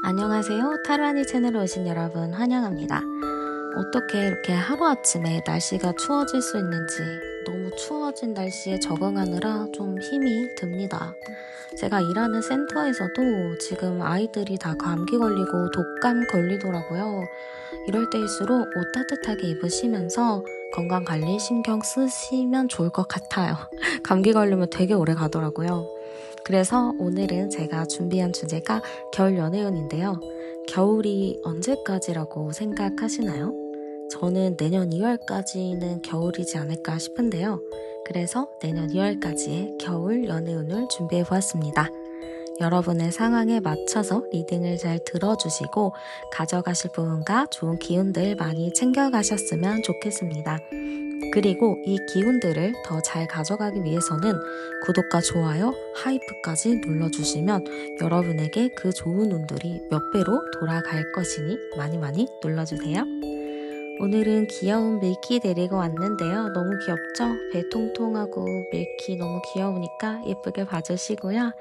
안녕하세요. 타로아니 채널에 오신 여러분 환영합니다. 어떻게 이렇게 하루아침에 날씨가 추워질 수 있는지 너무 추워진 날씨에 적응하느라 좀 힘이 듭니다. 제가 일하는 센터에서도 지금 아이들이 다 감기 걸리고 독감 걸리더라고요. 이럴 때일수록 옷 따뜻하게 입으시면서 건강관리 신경 쓰시면 좋을 것 같아요. 감기 걸리면 되게 오래 가더라고요. 그래서 오늘은 제가 준비한 주제가 겨울 연애운인데요. 겨울이 언제까지라고 생각하시나요? 저는 내년 2월까지는 겨울이지 않을까 싶은데요. 그래서 내년 2월까지의 겨울 연애운을 준비해 보았습니다. 여러분의 상황에 맞춰서 리딩을 잘 들어주시고 가져가실 부분과 좋은 기운들 많이 챙겨가셨으면 좋겠습니다. 그리고 이 기운들을 더 잘 가져가기 위해서는 구독과 좋아요, 하이프까지 눌러주시면 여러분에게 그 좋은 운들이 몇 배로 돌아갈 것이니 많이 많이 눌러주세요. 오늘은 귀여운 밀키 데리고 왔는데요. 너무 귀엽죠? 배 통통하고 밀키 너무 귀여우니까 예쁘게 봐주시고요.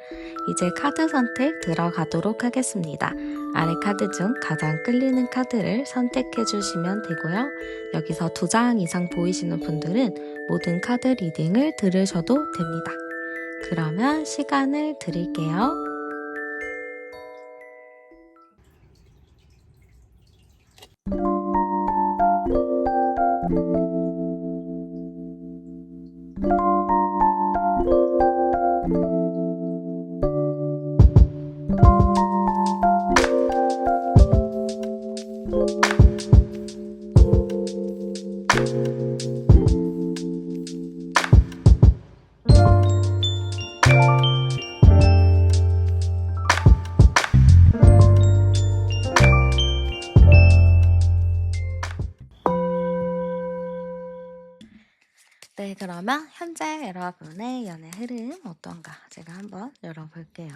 이제 카드 선택 들어가도록 하겠습니다. 아래 카드 중 가장 끌리는 카드를 선택해 주시면 되고요. 여기서 2장 이상 보이시는 분들은 모든 카드 리딩을 들으셔도 됩니다. 그러면 시간을 드릴게요. 네, 그러면 현재 여러분의 연애 흐름 어떤가 제가 한번 열어볼게요.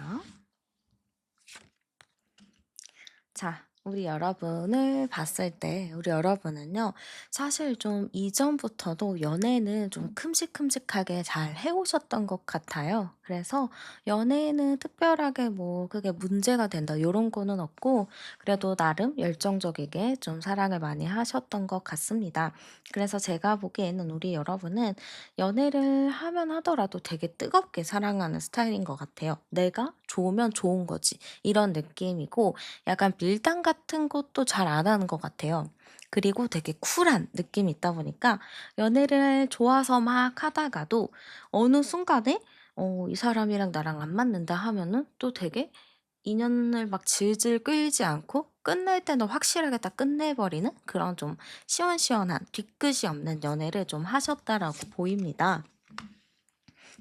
자, 우리 여러분을 봤을 때 우리 여러분은요. 사실 좀 이전부터도 연애는 좀 큼직큼직하게 잘 해오셨던 것 같아요. 그래서 연애는 특별하게 뭐 그게 문제가 된다 요런 거는 없고 그래도 나름 열정적이게 좀 사랑을 많이 하셨던 것 같습니다. 그래서 제가 보기에는 우리 여러분은 연애를 하면 하더라도 되게 뜨겁게 사랑하는 스타일인 것 같아요. 내가 좋으면 좋은 거지 이런 느낌이고 약간 밀당 같은 것도 잘 안 하는 것 같아요. 그리고 되게 쿨한 느낌이 있다 보니까 연애를 좋아서 막 하다가도 어느 순간에 이 사람이랑 나랑 안 맞는다 하면은 또 되게 인연을 막 질질 끌지 않고 끝낼 때는 확실하게 딱 끝내버리는 그런 좀 시원시원한 뒤끝이 없는 연애를 좀 하셨다라고 보입니다.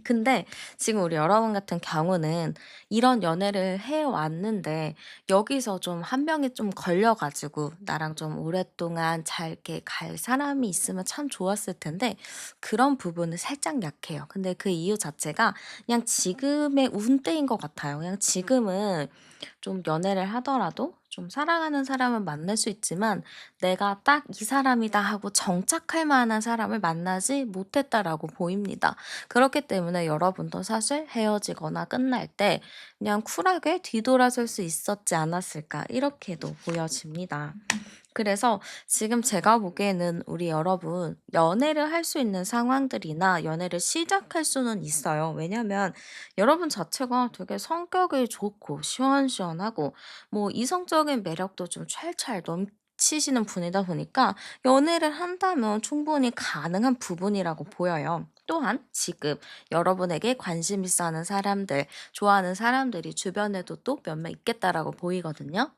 근데 지금 우리 여러분 같은 경우는 이런 연애를 해 왔는데 여기서 좀 한 명이 좀 걸려 가지고 나랑 좀 오랫동안 잘 이렇게 갈 사람이 있으면 참 좋았을 텐데 그런 부분은 살짝 약해요. 근데 그 이유 자체가 그냥 지금의 운때인 것 같아요. 그냥 지금은 좀 연애를 하더라도 좀 사랑하는 사람은 만날 수 있지만 '내가 딱 이 사람이다.' 하고 정착할 만한 사람을 만나지 못했다라고 보입니다. 그렇기 때문에 여러분도 사실 헤어지거나 끝날 때 그냥 쿨하게 뒤돌아설 수 있었지 않았을까 이렇게도 보여집니다. 그래서 지금 제가 보기에는 우리 여러분 연애를 할 수 있는 상황들이나 연애를 시작할 수는 있어요. 왜냐면 여러분 자체가 되게 성격이 좋고 시원시원하고 뭐 이성적인 매력도 좀 찰찰 넘치시는 분이다 보니까 연애를 한다면 충분히 가능한 부분이라고 보여요. 또한 지금 여러분에게 관심 있어 하는 사람들, 좋아하는 사람들이 주변에도 또 몇 명 있겠다라고 보이거든요.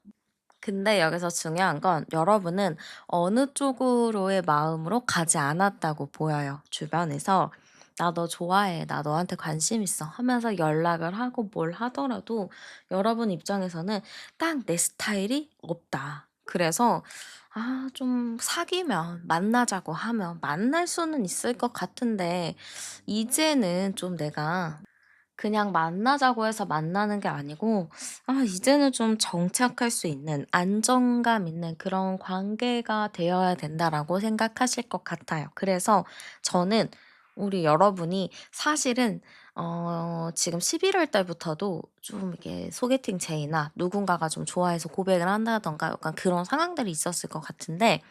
근데 여기서 중요한 건 여러분은 어느 쪽으로의 마음으로 가지 않았다고 보여요. 주변에서 "나 너 좋아해. 나 너한테 관심 있어." 하면서 연락을 하고 뭘 하더라도 여러분 입장에서는 딱 내 스타일이 없다. 그래서 좀 사귀면 만나자고 하면 만날 수는 있을 것 같은데 이제는 좀 내가 그냥 만나자고 해서 만나는 게 아니고 이제는 좀 정착할 수 있는 안정감 있는 그런 관계가 되어야 된다라고 생각하실 것 같아요. 그래서 저는 우리 여러분이 사실은 지금 11월 달부터도 좀 이렇게 소개팅 제의나 누군가가 좀 좋아해서 고백을 한다든가 약간 그런 상황들이 있었을 것 같은데,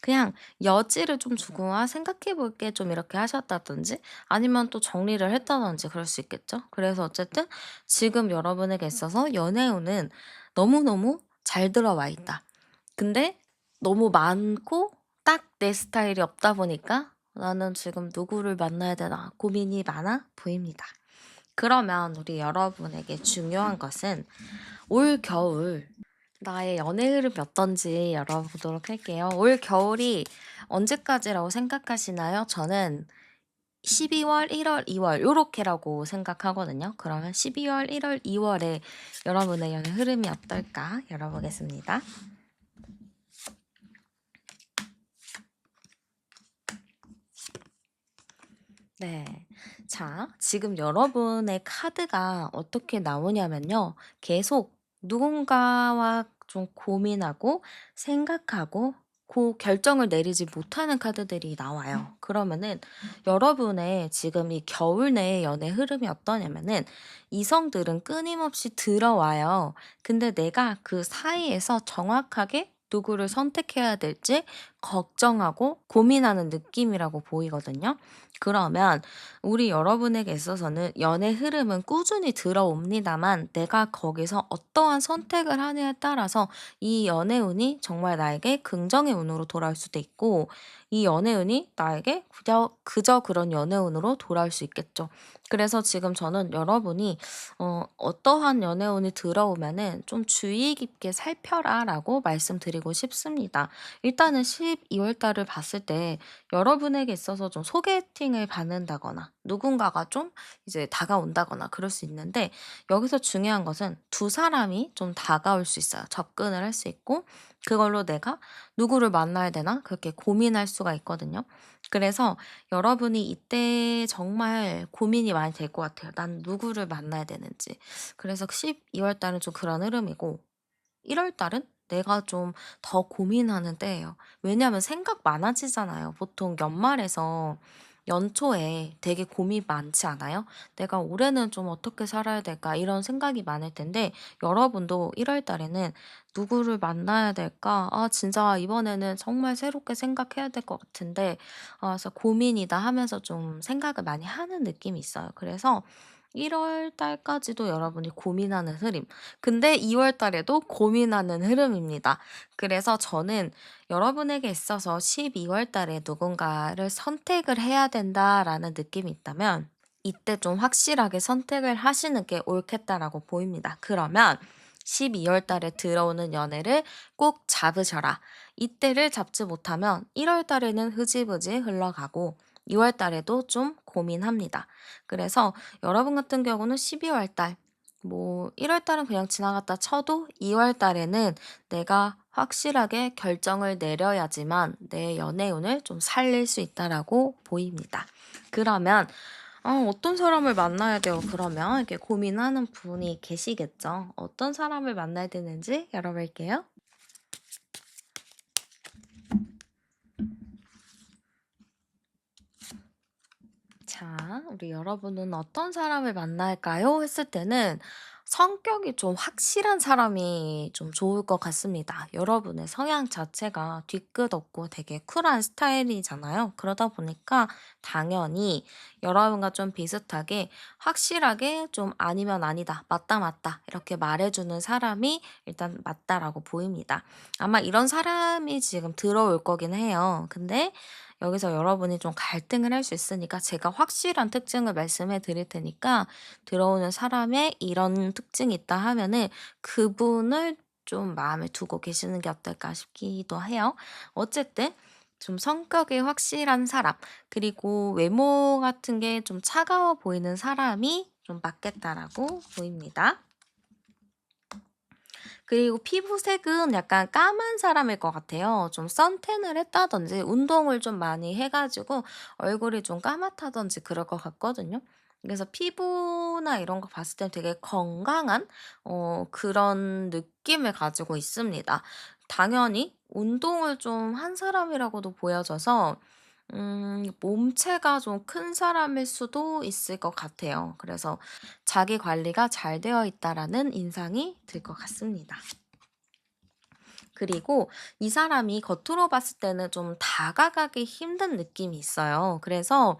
그냥 여지를 좀 두고 '아 생각해 볼게.' 좀 이렇게 하셨다든지 아니면 또 정리를 했다든지 그럴 수 있겠죠. 그래서 어쨌든 지금 여러분에게 있어서 연애운은 너무너무 잘 들어와 있다. 근데 너무 많고 딱 내 스타일이 없다 보니까 '나는 지금 누구를 만나야 되나.' 고민이 많아 보입니다. 그러면 우리 여러분에게 중요한 것은 올 겨울 나의 연애 흐름이 어떤지 열어보도록 할게요. 올 겨울이 언제까지라고 생각하시나요? 저는 12월, 1월, 2월 요렇게라고 생각하거든요. 그러면 12월, 1월, 2월에 여러분의 연애 흐름이 어떨까 열어보겠습니다. 네. 자, 지금 여러분의 카드가 어떻게 나오냐면요. 계속 누군가와 좀 고민하고 생각하고 결정을 내리지 못하는 카드들이 나와요. 그러면은 여러분의 지금 이 겨울 내의 연애 흐름이 어떠냐면은 이성들은 끊임없이 들어와요. 근데 내가 그 사이에서 정확하게 누구를 선택해야 될지 걱정하고 고민하는 느낌이라고 보이거든요. 그러면 우리 여러분에게 있어서는 연애 흐름은 꾸준히 들어옵니다만 내가 거기서 어떠한 선택을 하느냐에 따라서 이 연애운이 정말 나에게 긍정의 운으로 돌아올 수도 있고, 이 연애운이 나에게 그저 그런 연애운으로 돌아올 수 있겠죠. 그래서 지금 저는 여러분이 어떠한 연애운이 들어오면은 좀 주의 깊게 살펴라라고 말씀드리고 싶습니다. 일단은 12월 달을 봤을 때 여러분에게 있어서 좀 소개팅을 받는다거나 누군가가 좀 이제 다가온다거나 그럴 수 있는데, 여기서 중요한 것은 두 사람이 좀 다가올 수 있어요. 접근을 할 수 있고 그걸로 내가 누구를 만나야 되나 그렇게 고민할 수가 있거든요. 그래서 여러분이 이때 정말 고민이 많이 될 것 같아요. 난 누구를 만나야 되는지. 그래서 12월 달은 좀 그런 흐름이고 1월 달은 내가 좀 더 고민하는 때예요. 왜냐하면 생각 많아지잖아요. 보통 연말에서 연초에 되게 고민 많지 않아요? '내가 올해는 좀 어떻게 살아야 될까?' 이런 생각이 많을 텐데, 여러분도 1월 달에는 '누구를 만나야 될까? 아 진짜 이번에는 정말 새롭게 생각해야 될 것 같은데 그래서 고민이다.' 하면서 좀 생각을 많이 하는 느낌이 있어요. 그래서 1월 달까지도 여러분이 고민하는 흐름. 근데 2월 달에도 고민하는 흐름입니다. 그래서 저는 여러분에게 있어서 12월 달에 누군가를 선택을 해야 된다라는 느낌이 있다면 이때 좀 확실하게 선택을 하시는 게 옳겠다라고 보입니다. 그러면 12월 달에 들어오는 연애를 꼭 잡으셔라. 이때를 잡지 못하면 1월 달에는 흐지부지 흘러가고 2월 달에도 좀 고민합니다. 그래서 여러분 같은 경우는 12월 달, 뭐 1월 달은 그냥 지나갔다 쳐도 2월 달에는 내가 확실하게 결정을 내려야지만 내 연애운을 좀 살릴 수 있다라고 보입니다. 그러면 어떤 사람을 만나야 돼요? 그러면 이렇게 고민하는 분이 계시겠죠. 어떤 사람을 만나야 되는지 열어볼게요. 자, 우리 여러분은 어떤 사람을 만날까요? 했을 때는 성격이 좀 확실한 사람이 좀 좋을 것 같습니다. 여러분의 성향 자체가 뒤끝없고 되게 쿨한 스타일이잖아요. 그러다 보니까 당연히 여러분과 좀 비슷하게 확실하게 좀 아니면 아니다, 맞다, 맞다, 이렇게 말해주는 사람이 일단 맞다라고 보입니다. 아마 이런 사람이 지금 들어올 거긴 해요. 근데 여기서 여러분이 좀 갈등을 할 수 있으니까 제가 확실한 특징을 말씀해 드릴 테니까, 들어오는 사람의 이런 특징이 있다 하면은 그분을 좀 마음에 두고 계시는 게 어떨까 싶기도 해요. 어쨌든 좀 성격이 확실한 사람, 그리고 외모 같은 게 좀 차가워 보이는 사람이 좀 맞겠다라고 보입니다. 그리고 피부색은 약간 까만 사람일 것 같아요. 좀 선탠을 했다든지 운동을 좀 많이 해 가지고 얼굴이 좀 까맣다든지 그럴 것 같거든요. 그래서 피부나 이런 거 봤을 땐 되게 건강한 그런 느낌을 가지고 있습니다. 당연히 운동을 좀 한 사람이라고도 보여져서 몸체가 좀 큰 사람일 수도 있을 것 같아요. 그래서 자기 관리가 잘 되어 있다라는 인상이 들 것 같습니다. 그리고 이 사람이 겉으로 봤을 때는 좀 다가가기 힘든 느낌이 있어요. 그래서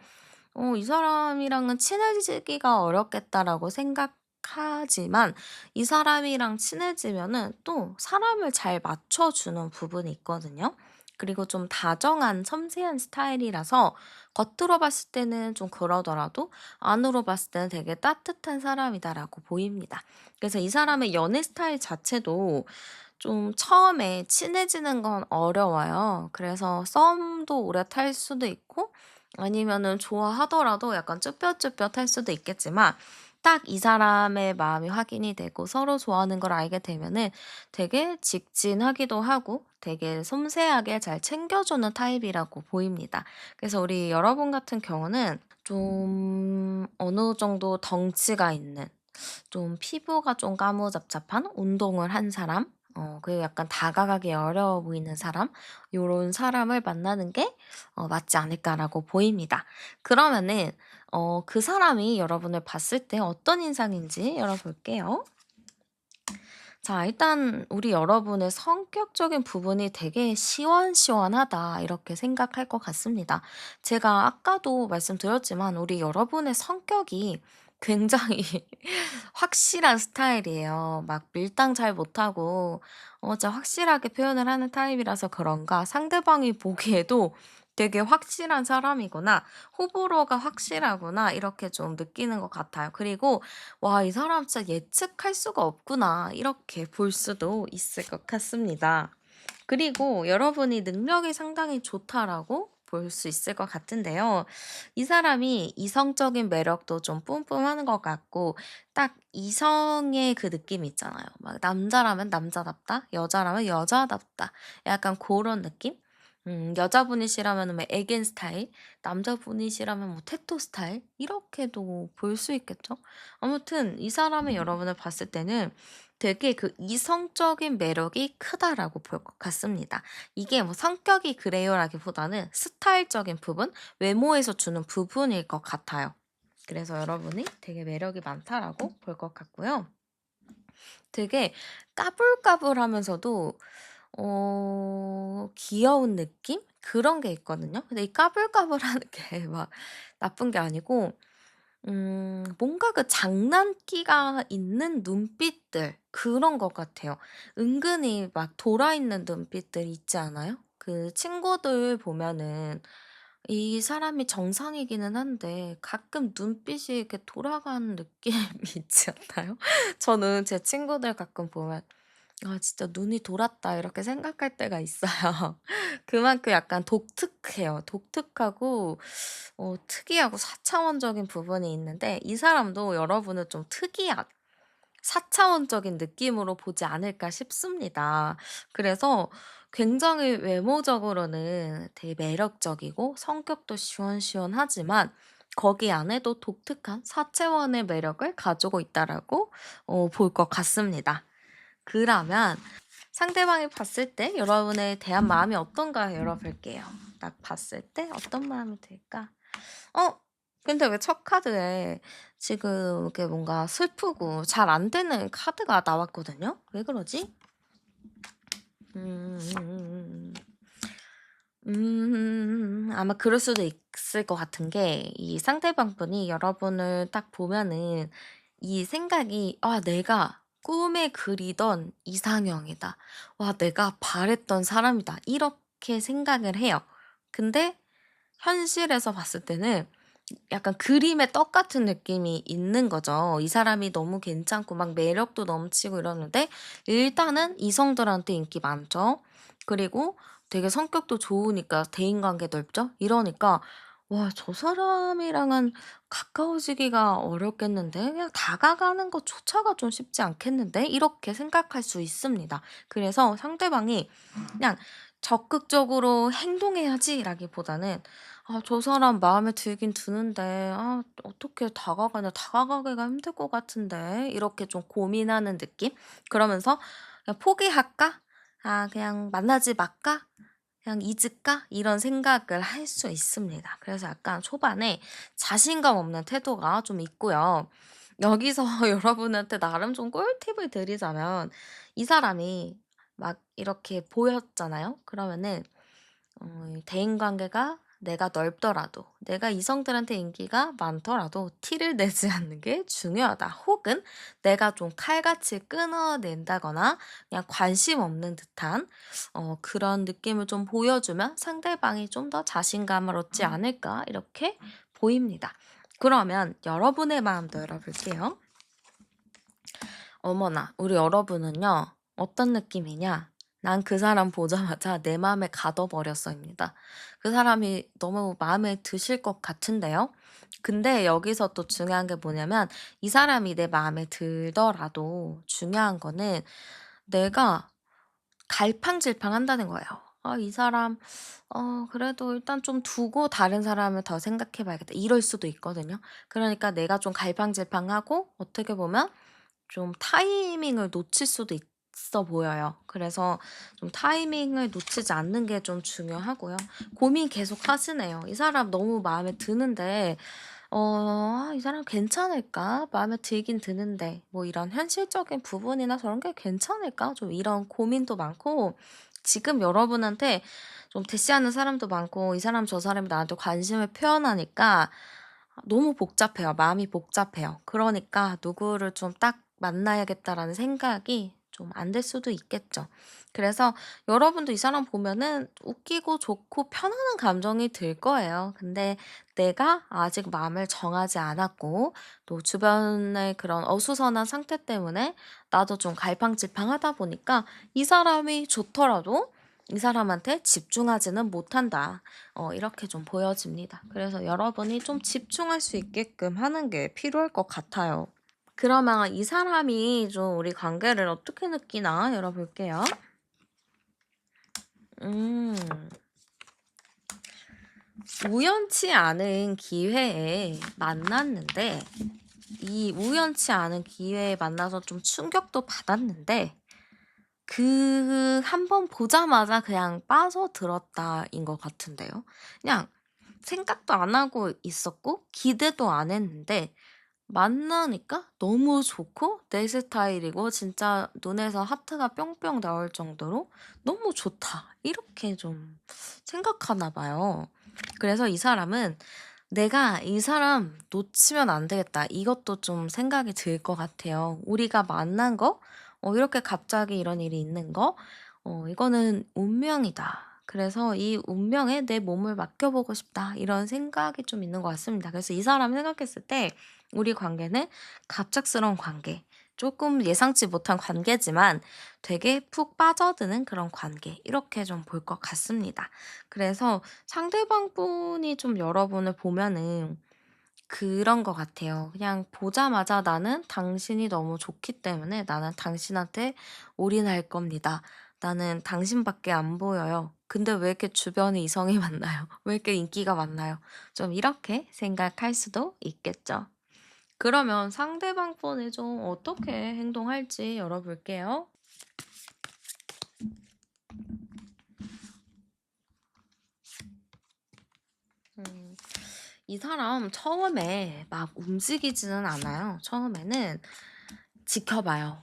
이 사람이랑은 친해지기가 어렵겠다라고 생각하지만 이 사람이랑 친해지면은 또 사람을 잘 맞춰주는 부분이 있거든요. 그리고 좀 다정한 섬세한 스타일이라서 겉으로 봤을 때는 좀 그러더라도 안으로 봤을 때는 되게 따뜻한 사람이다라고 보입니다. 그래서 이 사람의 연애 스타일 자체도 좀 처음에 친해지는 건 어려워요. 그래서 썸도 오래 탈 수도 있고 아니면은 좋아하더라도 약간 쭈뼛쭈뼛할 수도 있겠지만 딱 이 사람의 마음이 확인이 되고 서로 좋아하는 걸 알게 되면은 되게 직진하기도 하고 되게 섬세하게 잘 챙겨주는 타입이라고 보입니다. 그래서 우리 여러분 같은 경우는 좀 어느 정도 덩치가 있는 좀 피부가 좀 까무잡잡한 운동을 한 사람 그리고 약간 다가가기 어려워 보이는 사람 요런 사람을 만나는 게 맞지 않을까라고 보입니다. 그러면은 그 사람이 여러분을 봤을 때 어떤 인상인지 열어볼게요. 자, 일단 우리 여러분의 성격적인 부분이 되게 시원시원하다 이렇게 생각할 것 같습니다. 제가 아까도 말씀드렸지만 우리 여러분의 성격이 굉장히 확실한 스타일이에요. 막 밀당 잘 못하고 진짜 확실하게 표현을 하는 타입이라서 그런가 상대방이 보기에도 되게 확실한 사람이구나, 호불호가 확실하구나 이렇게 좀 느끼는 것 같아요. 그리고 '와 이 사람 진짜 예측할 수가 없구나.' 이렇게 볼 수도 있을 것 같습니다. 그리고 여러분이 '능력이 상당히 좋다.'라고 볼 수 있을 것 같은데요. 이 사람이 이성적인 매력도 좀 뿜뿜하는 것 같고 딱 이성의 그 느낌이 있잖아요. 막 남자라면 남자답다, 여자라면 여자답다. 약간 그런 느낌? 여자분이시라면은 뭐 애견 스타일, 남자분이시라면 뭐 테토 스타일 이렇게도 볼 수 있겠죠. 아무튼 이 사람이 여러분을 봤을 때는 되게 그 '이성적인 매력이 크다.'라고 볼 것 같습니다. 이게 뭐 성격이 그래요라기보다는 스타일적인 부분, 외모에서 주는 부분일 것 같아요. 그래서 여러분이 되게 매력이 많다라고 볼 것 같고요. 되게 까불까불하면서도 귀여운 느낌? 그런 게 있거든요. 근데 이 까불까불하는 게 막 나쁜 게 아니고 뭔가 그 장난기가 있는 눈빛들 그런 것 같아요. 은근히 막 돌아 있는 눈빛들 있지 않아요? 그 친구들 보면은 이 사람이 정상이기는 한데 가끔 눈빛이 이렇게 돌아가는 느낌이 있지 않나요? 저는 제 친구들 가끔 보면 '아 진짜 눈이 돌았다.' 이렇게 생각할 때가 있어요. 그만큼 약간 독특해요. 독특하고 특이하고 사차원적인 부분이 있는데 이 사람도 여러분을 좀 특이한 사차원적인 느낌으로 보지 않을까 싶습니다. 그래서 굉장히 외모적으로는 되게 매력적이고 성격도 시원시원하지만 거기 안에도 독특한 사차원의 매력을 가지고 있다라고 볼 것 같습니다. 그러면 상대방이 봤을 때 여러분에 대한 마음이 어떤가 열어볼게요. 딱 봤을 때 어떤 마음이 들까? 어 근데 왜 첫 카드에 지금 이렇게 뭔가 슬프고 잘 안 되는 카드가 나왔거든요. 왜 그러지? 음. 아마 그럴 수도 있을 것 같은 게 이 상대방 분이 여러분을 딱 보면은 이 생각이 '아 내가 꿈에 그리던 이상형이다. 와 내가 바랬던 사람이다.' 이렇게 생각을 해요. 근데 현실에서 봤을 때는 약간 그림의 떡 같은 느낌이 있는 거죠. 이 사람이 너무 괜찮고 막 매력도 넘치고 이러는데 일단은 이성들한테 인기 많죠. 그리고 되게 성격도 좋으니까 대인관계 넓죠. 이러니까 '와 저 사람이랑은 가까워지기가 어렵겠는데? 그냥 다가가는 것조차가 좀 쉽지 않겠는데?' 이렇게 생각할 수 있습니다. 그래서 상대방이 그냥 '적극적으로 행동해야지.'라기보다는 '아 저 사람 마음에 들긴 드는데 아 어떻게 다가가냐. 다가가기가 힘들 것 같은데.' 이렇게 좀 고민하는 느낌? 그러면서 '그냥 포기할까? 아 그냥 만나지 말까? 그냥 잊을까?' 이런 생각을 할 수 있습니다. 그래서 약간 초반에 자신감 없는 태도가 좀 있고요. 여기서 여러분한테 나름 좀 꿀팁을 드리자면 이 사람이 막 이렇게 보였잖아요. 그러면은 이 대인 관계가 내가 넓더라도 내가 이성들한테 인기가 많더라도 티를 내지 않는 게 중요하다. 혹은 내가 좀 칼같이 끊어낸다거나 그냥 관심 없는 듯한 그런 느낌을 좀 보여주면 상대방이 좀 더 자신감을 얻지 않을까 이렇게 보입니다. 그러면 여러분의 마음도 열어볼게요. 어머나, 우리 여러분은요, 어떤 느낌이냐? 난 그 사람 보자마자 내 마음에 가둬버렸어입니다. 그 사람이 너무 마음에 드실 것 같은데요? 근데 여기서 또 중요한 게 뭐냐면, 이 사람이 내 마음에 들더라도 중요한 거는 내가 갈팡질팡 한다는 거예요. 아, 이 사람, 그래도 일단 좀 두고 다른 사람을 더 생각해 봐야겠다. 이럴 수도 있거든요. 그러니까 내가 좀 갈팡질팡하고, 어떻게 보면 좀 타이밍을 놓칠 수도 있어 보여요. 그래서 좀 타이밍을 놓치지 않는 게 좀 중요하고요. 고민 계속 하시네요. 이 사람 너무 마음에 드는데 이 사람 괜찮을까? 마음에 들긴 드는데 뭐 이런 현실적인 부분이나 저런 게 괜찮을까? 좀 이런 고민도 많고 지금 여러분한테 좀 대시하는 사람도 많고 이 사람 저 사람이 나한테 관심을 표현하니까 너무 복잡해요. 마음이 복잡해요. 그러니까 '누구를 좀 딱 만나야겠다.'라는 생각이 좀 안 들 수도 있겠죠. 그래서 여러분도 이 사람 보면은 웃기고 좋고 편안한 감정이 들 거예요. 근데 내가 아직 마음을 정하지 않았고 또 주변의 그런 어수선한 상태 때문에 나도 좀 갈팡질팡하다 보니까 이 사람이 좋더라도 이 사람한테 집중하지는 못한다. 이렇게 좀 보여집니다. 그래서 여러분이 좀 집중할 수 있게끔 하는 게 필요할 것 같아요. 그러면 이 사람이 좀 우리 관계를 어떻게 느끼나 열어볼게요. 음, 우연치 않은 기회에 만났는데, 이 우연치 않은 기회에 만나서 좀 충격도 받았는데, 그 한 번 보자마자 그냥 빠져들었다인 것 같은데요. 그냥 생각도 안 하고 있었고 기대도 안 했는데 만나니까 너무 좋고 내 스타일이고 진짜 눈에서 하트가 뿅뿅 나올 정도로 '너무 좋다.' 이렇게 좀 생각하나 봐요. 그래서 이 사람은 '내가 이 사람 놓치면 안 되겠다.' 이것도 좀 생각이 들 것 같아요. 우리가 만난 거 이렇게 갑자기 이런 일이 있는 거 이거는 운명이다. 그래서 '이 운명에 내 몸을 맡겨 보고 싶다.' 이런 생각이 좀 있는 것 같습니다. 그래서 이 사람 생각했을 때 우리 관계는 갑작스러운 관계, 조금 예상치 못한 관계지만 되게 푹 빠져드는 그런 관계 이렇게 좀 볼 것 같습니다. 그래서 상대방 분이 좀 여러분을 보면은 그런 것 같아요. 그냥 보자마자 '나는 당신이 너무 좋기 때문에 나는 당신한테 올인할 겁니다. 나는 당신밖에 안 보여요. 근데 왜 이렇게 주변에 이성이 많나요? 왜 이렇게 인기가 많나요?' 좀 이렇게 생각할 수도 있겠죠. 그러면 상대방 분이 좀 어떻게 행동할지 열어볼게요. 음. 이 사람 처음에 막 움직이지는 않아요. 처음에는 지켜봐요.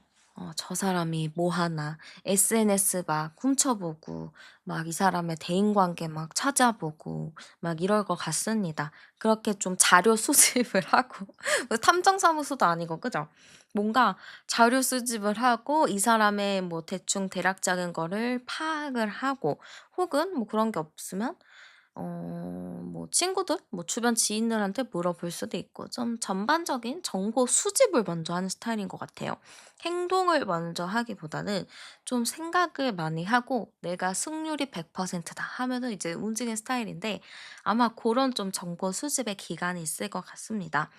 저 사람이 뭐 하나. SNS 막 훔쳐보고, 막 이 사람의 대인관계 막 찾아보고, 막 이럴 것 같습니다. 그렇게 좀 자료 수집을 하고, 뭐 탐정사무소도 아니고, 그죠? 뭔가 자료 수집을 하고, 이 사람의 뭐 대충 대략적인 거를 파악을 하고, 혹은 뭐 그런 게 없으면 뭐 친구들, 뭐 주변 지인들한테 물어볼 수도 있고 좀 전반적인 정보 수집을 먼저 하는 스타일인 것 같아요. 행동을 먼저 하기보다는 좀 생각을 많이 하고 '내가 승률이 100%다.' 하면은 이제 움직이는 스타일인데 아마 그런 좀 정보 수집의 기간이 있을 것 같습니다.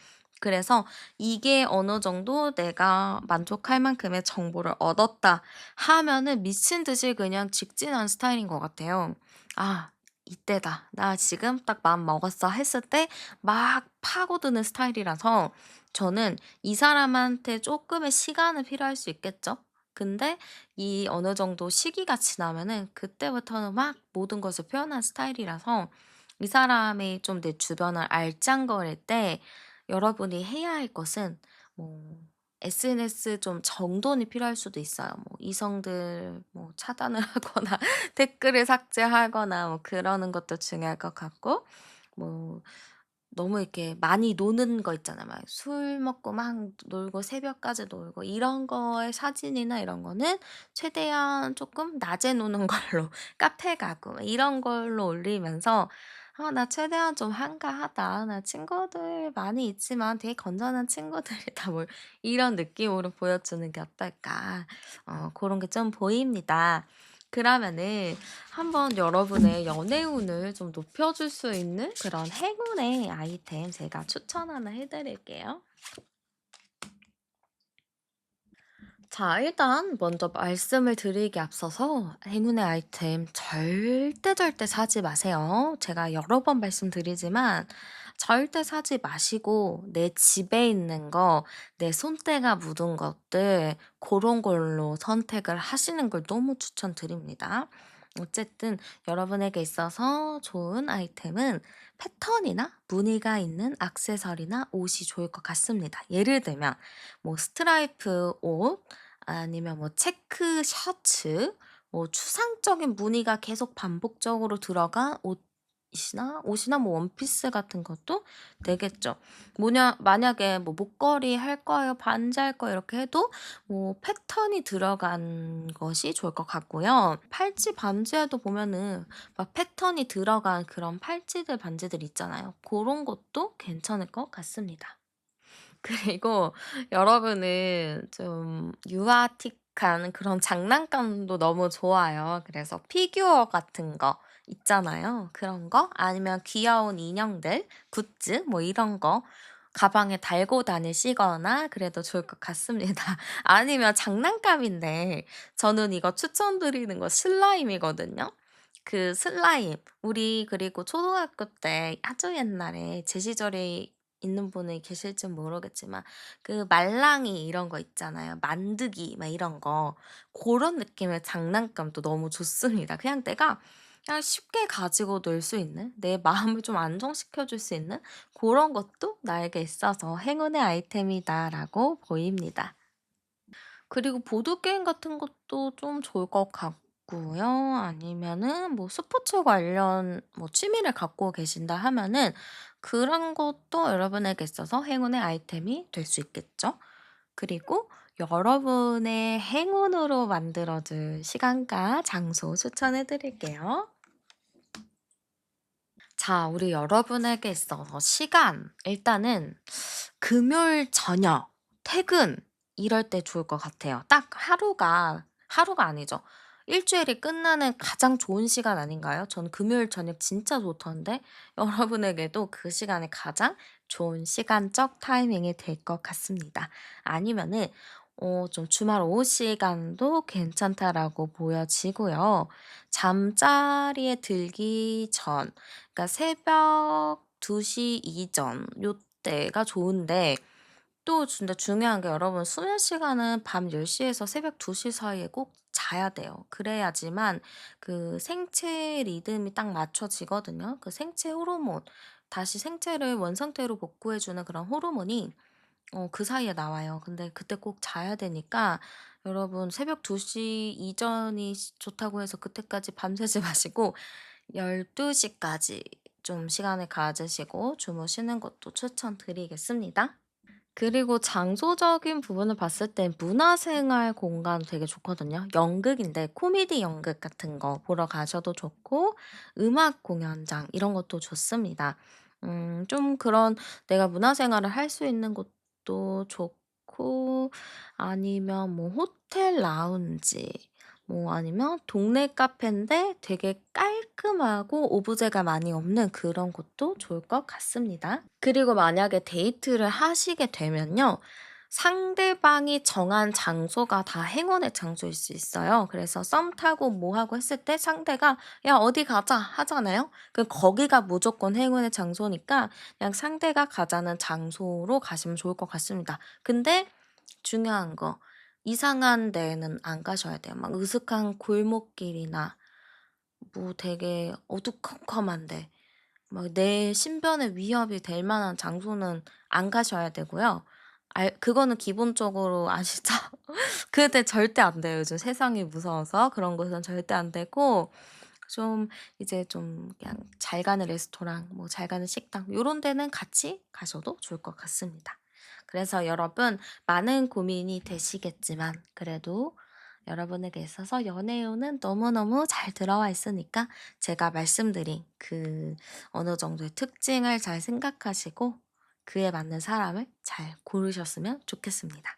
그래서 이게 어느 정도 내가 만족할 만큼의 정보를 얻었다 하면은 미친 듯이 그냥 직진하는 스타일인 것 같아요. '아 이때다. 나 지금 딱 마음 먹었어.' 했을 때 막 파고드는 스타일이라서 저는 이 사람한테 쪼끔의 시간은 필요할 수 있겠죠? 근데 이 어느 정도 시기가 지나면은 그때부터는 막 모든 것을 표현한 스타일이라서 이 사람이 좀 내 주변을 알짱거릴 때 여러분이 해야 할 것은 뭐 SNS 좀 정돈이 필요할 수도 있어요. 뭐 이성들 뭐 차단을 하거나 댓글을 삭제하거나 뭐 그러는 것도 중요할 것 같고, 뭐 너무 이렇게 많이 노는 거 있잖아요. 막 술 먹고 막 놀고 새벽까지 놀고 이런 거의 사진이나 이런 거는 최대한 쪼끔 낮에 노는 걸로 카페 가고 막 이런 걸로 올리면서 '아 나 최대한 좀 한가하다. 나 친구들 많이 있지만 되게 건전한 친구들이다.' 뭐 이런 느낌으로 보여주는 게 어떨까. 고런 게 좀 보입니다. 그러면은 한번 여러분의 연애운을 좀 높여줄 수 있는 그런 행운의 아이템 제가 추천 하나 해 드릴게요. 자, 일단 먼저 말씀을 드리기에 앞서서 행운의 아이템 절대 절대 사지 마세요. 제가 여러 번 말씀드리지만 절대 사지 마시고 내 집에 있는 거, 내 손때가 묻은 것들 그런 걸로 선택을 하시는 걸 너무 추천드립니다. 어쨌든 여러분에게 있어서 좋은 아이템은 패턴이나 무늬가 있는 액세서리나 옷이 좋을 것 같습니다. 예를 들면 뭐 스트라이프 옷, 아니면 뭐 체크 셔츠, 뭐 추상적인 무늬가 계속 반복적으로 들어간 옷이나 뭐 원피스 같은 것도 되겠죠. 뭐냐 만약에 뭐 목걸이 할 거예요, 반지 할 거예요 이렇게 해도 뭐 패턴이 들어간 것이 좋을 것 같고요. 팔찌, 반지에도 보면은 막 패턴이 들어간 그런 팔찌들, 반지들 있잖아요. 그런 것도 괜찮을 것 같습니다. 그리고 여러분은 좀 유아틱한 그런 장난감도 너무 좋아요. 그래서 피규어 같은 거 있잖아요. 그런 거 아니면 귀여운 인형들, 굿즈 뭐 이런 거 가방에 달고 다니시거나 그래도 좋을 것 같습니다. 아니면 장난감인데 저는 이거 추천드리는 거 슬라임이거든요. 그 슬라임 우리 그리고 초등학교 때 아주 옛날에 제 시절에 있는 분이 계실진 모르겠지만 그 말랑이 이런 거 있잖아요. 만드기 막 이런 거. 고런 느낌의 장난감도 너무 좋습니다. 그냥 내가 그냥 쉽게 가지고 놀 수 있는 내 마음을 좀 안정시켜 줄 수 있는 고런 것도 나에게 있어서 '행운의 아이템이다.'라고 보입니다. 그리고 보드게임 같은 것도 좀 좋을 것 같고요. 아니면은 뭐 스포츠 관련 뭐 취미를 갖고 계신다 하면은 그런 것도 여러분에게 있어서 행운의 아이템이 될 수 있겠죠. 그리고 여러분의 행운으로 만들어 줄 시간과 장소 추천해 드릴게요. 자, 우리 여러분에게 있어서 시간 일단은 금요일 저녁 퇴근 이럴 때 좋을 것 같아요. 딱 하루가 아니죠. 일 주일이 끝나는 가장 좋은 시간 아닌가요? 저는 금요일 저녁 진짜 좋던데 여러분에게도 그 시간이 가장 좋은 시간적 타이밍이 될 것 같습니다. 아니면은 좀 주말 오후 시간도 괜찮다라고 보여지고요. 잠자리에 들기 전 그러니까 새벽 2시 이전 요때가 좋은데 또 진짜 중요한 게 여러분 수면 시간은 밤 10 시에서 새벽 2시 사이에 꼭 자야 돼요. 그래야지만 그 생체 리듬이 딱 맞춰지거든요. 그 생체 호르몬 다시 생체를 원상태로 복구해 주는 그런 호르몬이 그 사이에 나와요. 근데 그때 꼭 자야 되니까 여러분 새벽 2시 이전이 좋다고 해서 그때까지 밤새지 마시고 12 시까지 좀 시간을 가지시고 주무시는 것도 추천드리겠습니다. 그리고 장소적인 부분을 봤을 땐 문화생활 공간 되게 좋거든요. 연극인데 코미디 연극 같은 거 보러 가셔도 좋고 음악 공연장 이런 것도 좋습니다. 좀 그런 내가 문화생활을 할 수 있는 곳도 좋고 아니면 뭐 호텔 라운지 뭐 아니면 동네 카페인데 되게 깔끔하고 오브제가 많이 없는 그런 곳도 좋을 것 같습니다. 그리고 만약에 데이트를 하시게 되면요. 상대방이 정한 장소가 다 행운의 장소일 수 있어요. 그래서 썸 타고 뭐 하고 했을 때 상대가 "야 어디 가자." 하잖아요. 그럼 거기가 무조건 행운의 장소니까 그냥 상대가 가자는 장소로 가시면 좋을 것 같습니다. 근데 중요한 거 이상한 데는 안 가셔야 돼요. 막 으슥한 골목길이나 뭐 되게 어두컴컴한데 막 내 신변에 위협이 될 만한 장소는 안 가셔야 되고요. 그거는 기본적으로 아시죠? 근데 절대 안 돼요. 요즘 세상이 무서워서 그런 곳은 절대 안 되고 좀 이제 좀 그냥 잘 가는 레스토랑 뭐 잘 가는 식당 요런 데는 같이 가셔도 좋을 것 같습니다. 그래서 여러분 많은 고민이 되시겠지만 그래도 여러분에게 있어서 연애운은 너무너무 잘 들어와 있으니까 제가 말씀드린 그 어느 정도의 특징을 잘 생각하시고 그에 맞는 사람을 잘 고르셨으면 좋겠습니다.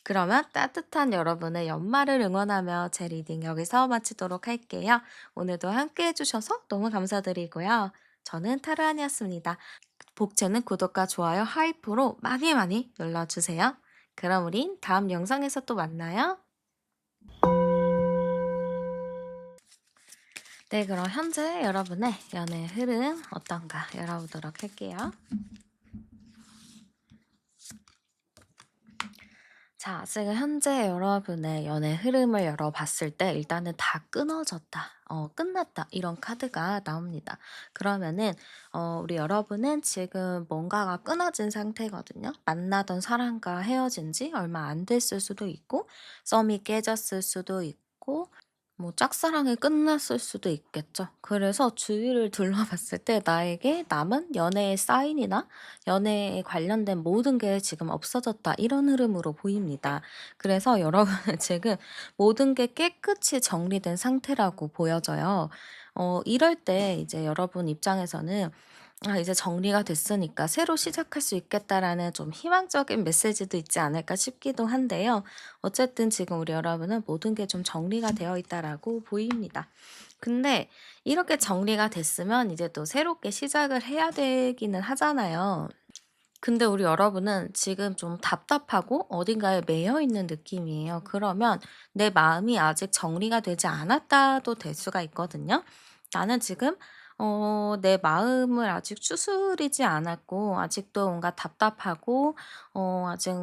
그러면 따뜻한 여러분의 연말을 응원하며 제 리딩 여기서 마치도록 할게요. 오늘도 함께 해주셔서 너무 감사드리고요. 저는 타르안이었습니다. 복채는 구독과 좋아요, 하이프로 많이 많이 눌러주세요. 그럼 우린 다음 영상에서 또 만나요. 네, 그럼 현재 여러분의 연애 흐름 어떤가 열어보도록 할게요. 자, 지금 현재 여러분의 연애 흐름을 열어봤을 때 일단은 다 끊어졌다, 끝났다 이런 카드가 나옵니다. 그러면은 우리 여러분은 지금 뭔가가 끊어진 상태거든요. 만나던 사람과 헤어진 지 얼마 안 됐을 수도 있고 썸이 깨졌을 수도 있고 뭐 짝사랑이 끝났을 수도 있겠죠. 그래서 주위를 둘러봤을 때 나에게 남은 연애의 사인이나 연애에 관련된 모든 게 지금 없어졌다 이런 흐름으로 보입니다. 그래서 여러분은 지금 모든 게 깨끗이 정리된 상태라고 보여져요. 이럴 때 이제 여러분 입장에서는 '아 이제 정리가 됐으니까 새로 시작할 수 있겠다.'라는 좀 희망적인 메시지도 있지 않을까 싶기도 한데요. 어쨌든 지금 우리 여러분은 '모든 게 좀 정리가 되어 있다.'라고 보입니다. 근데 이렇게 정리가 됐으면 이제 또 새롭게 시작을 해야 되기는 하잖아요. 근데 우리 여러분은 지금 좀 답답하고 어딘가에 매여 있는 느낌이에요. 그러면 내 마음이 아직 정리가 되지 않았다도 될 수가 있거든요. 나는 지금 내 마음을 아직 추스리지 않았고 아직도 뭔가 답답하고 아직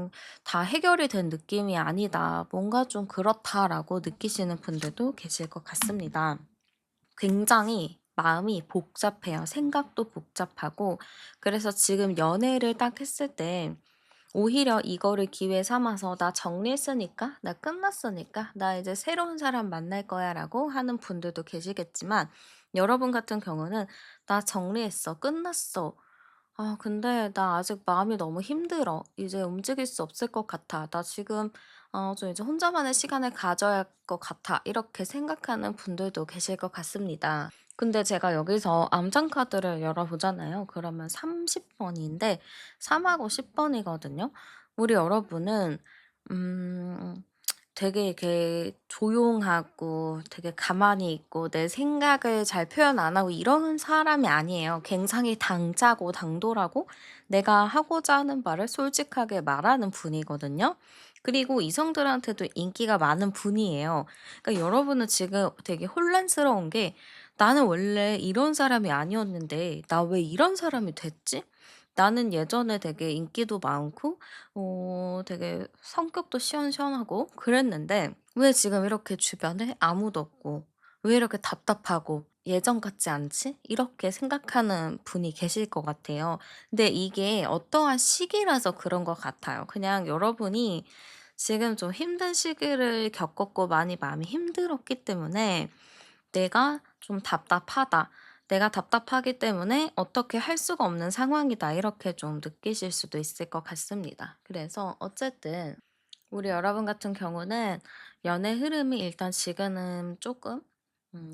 다 해결이 된 느낌이 아니다. 뭔가 좀 그렇다라고 느끼시는 분들도 계실 것 같습니다. 굉장히 마음이 복잡해요. 생각도 복잡하고 그래서 지금 연애를 딱 했을 때 오히려 이거를 기회 삼아서 '나 정리했으니까. 나 끝났으니까. 나 이제 새로운 사람 만날 거야.'라고 하는 분들도 계시겠지만 여러분 같은 경우는 '나 정리했어. 끝났어. 아 근데 나 아직 마음이 너무 힘들어. 이제 움직일 수 없을 것 같아. 나 지금 좀 이제 혼자만의 시간을 가져야 할 것 같아.' 이렇게 생각하는 분들도 계실 것 같습니다. 근데 제가 여기서 암장 카드를 열어 보잖아요. 그러면 30 번인데 3 하고 10 번이거든요. 우리 여러분은 음 되게 이렇게 조용하고 되게 가만히 있고 내 생각을 잘 표현 안 하고 이런 사람이 아니에요. 굉장히 당차고 당돌하고 내가 하고자 하는 말을 솔직하게 말하는 분이거든요. 그리고 이성들한테도 인기가 많은 분이에요. 그러니까 여러분은 지금 되게 혼란스러운 게 '나는 원래 이런 사람이 아니었는데 나 왜 이런 사람이 됐지?' 나는 예전에 되게 인기도 많고 되게 성격도 시원시원하고 그랬는데 왜 지금 이렇게 주변에 아무도 없고 왜 이렇게 답답하고 예전 같지 않지? 이렇게 생각하는 분이 계실 것 같아요. 근데 이게 어떠한 시기라서 그런 것 같아요. 그냥 여러분이 지금 좀 힘든 시기를 겪었고 많이 마음이 힘들었기 때문에 '내가 좀 답답하다. 내가 답답하기 때문에 어떻게 할 수가 없는 상황이다.' 이렇게 좀 느끼실 수도 있을 것 같습니다. 그래서 어쨌든 우리 여러분 같은 경우는 연애 흐름이 일단 지금은 조금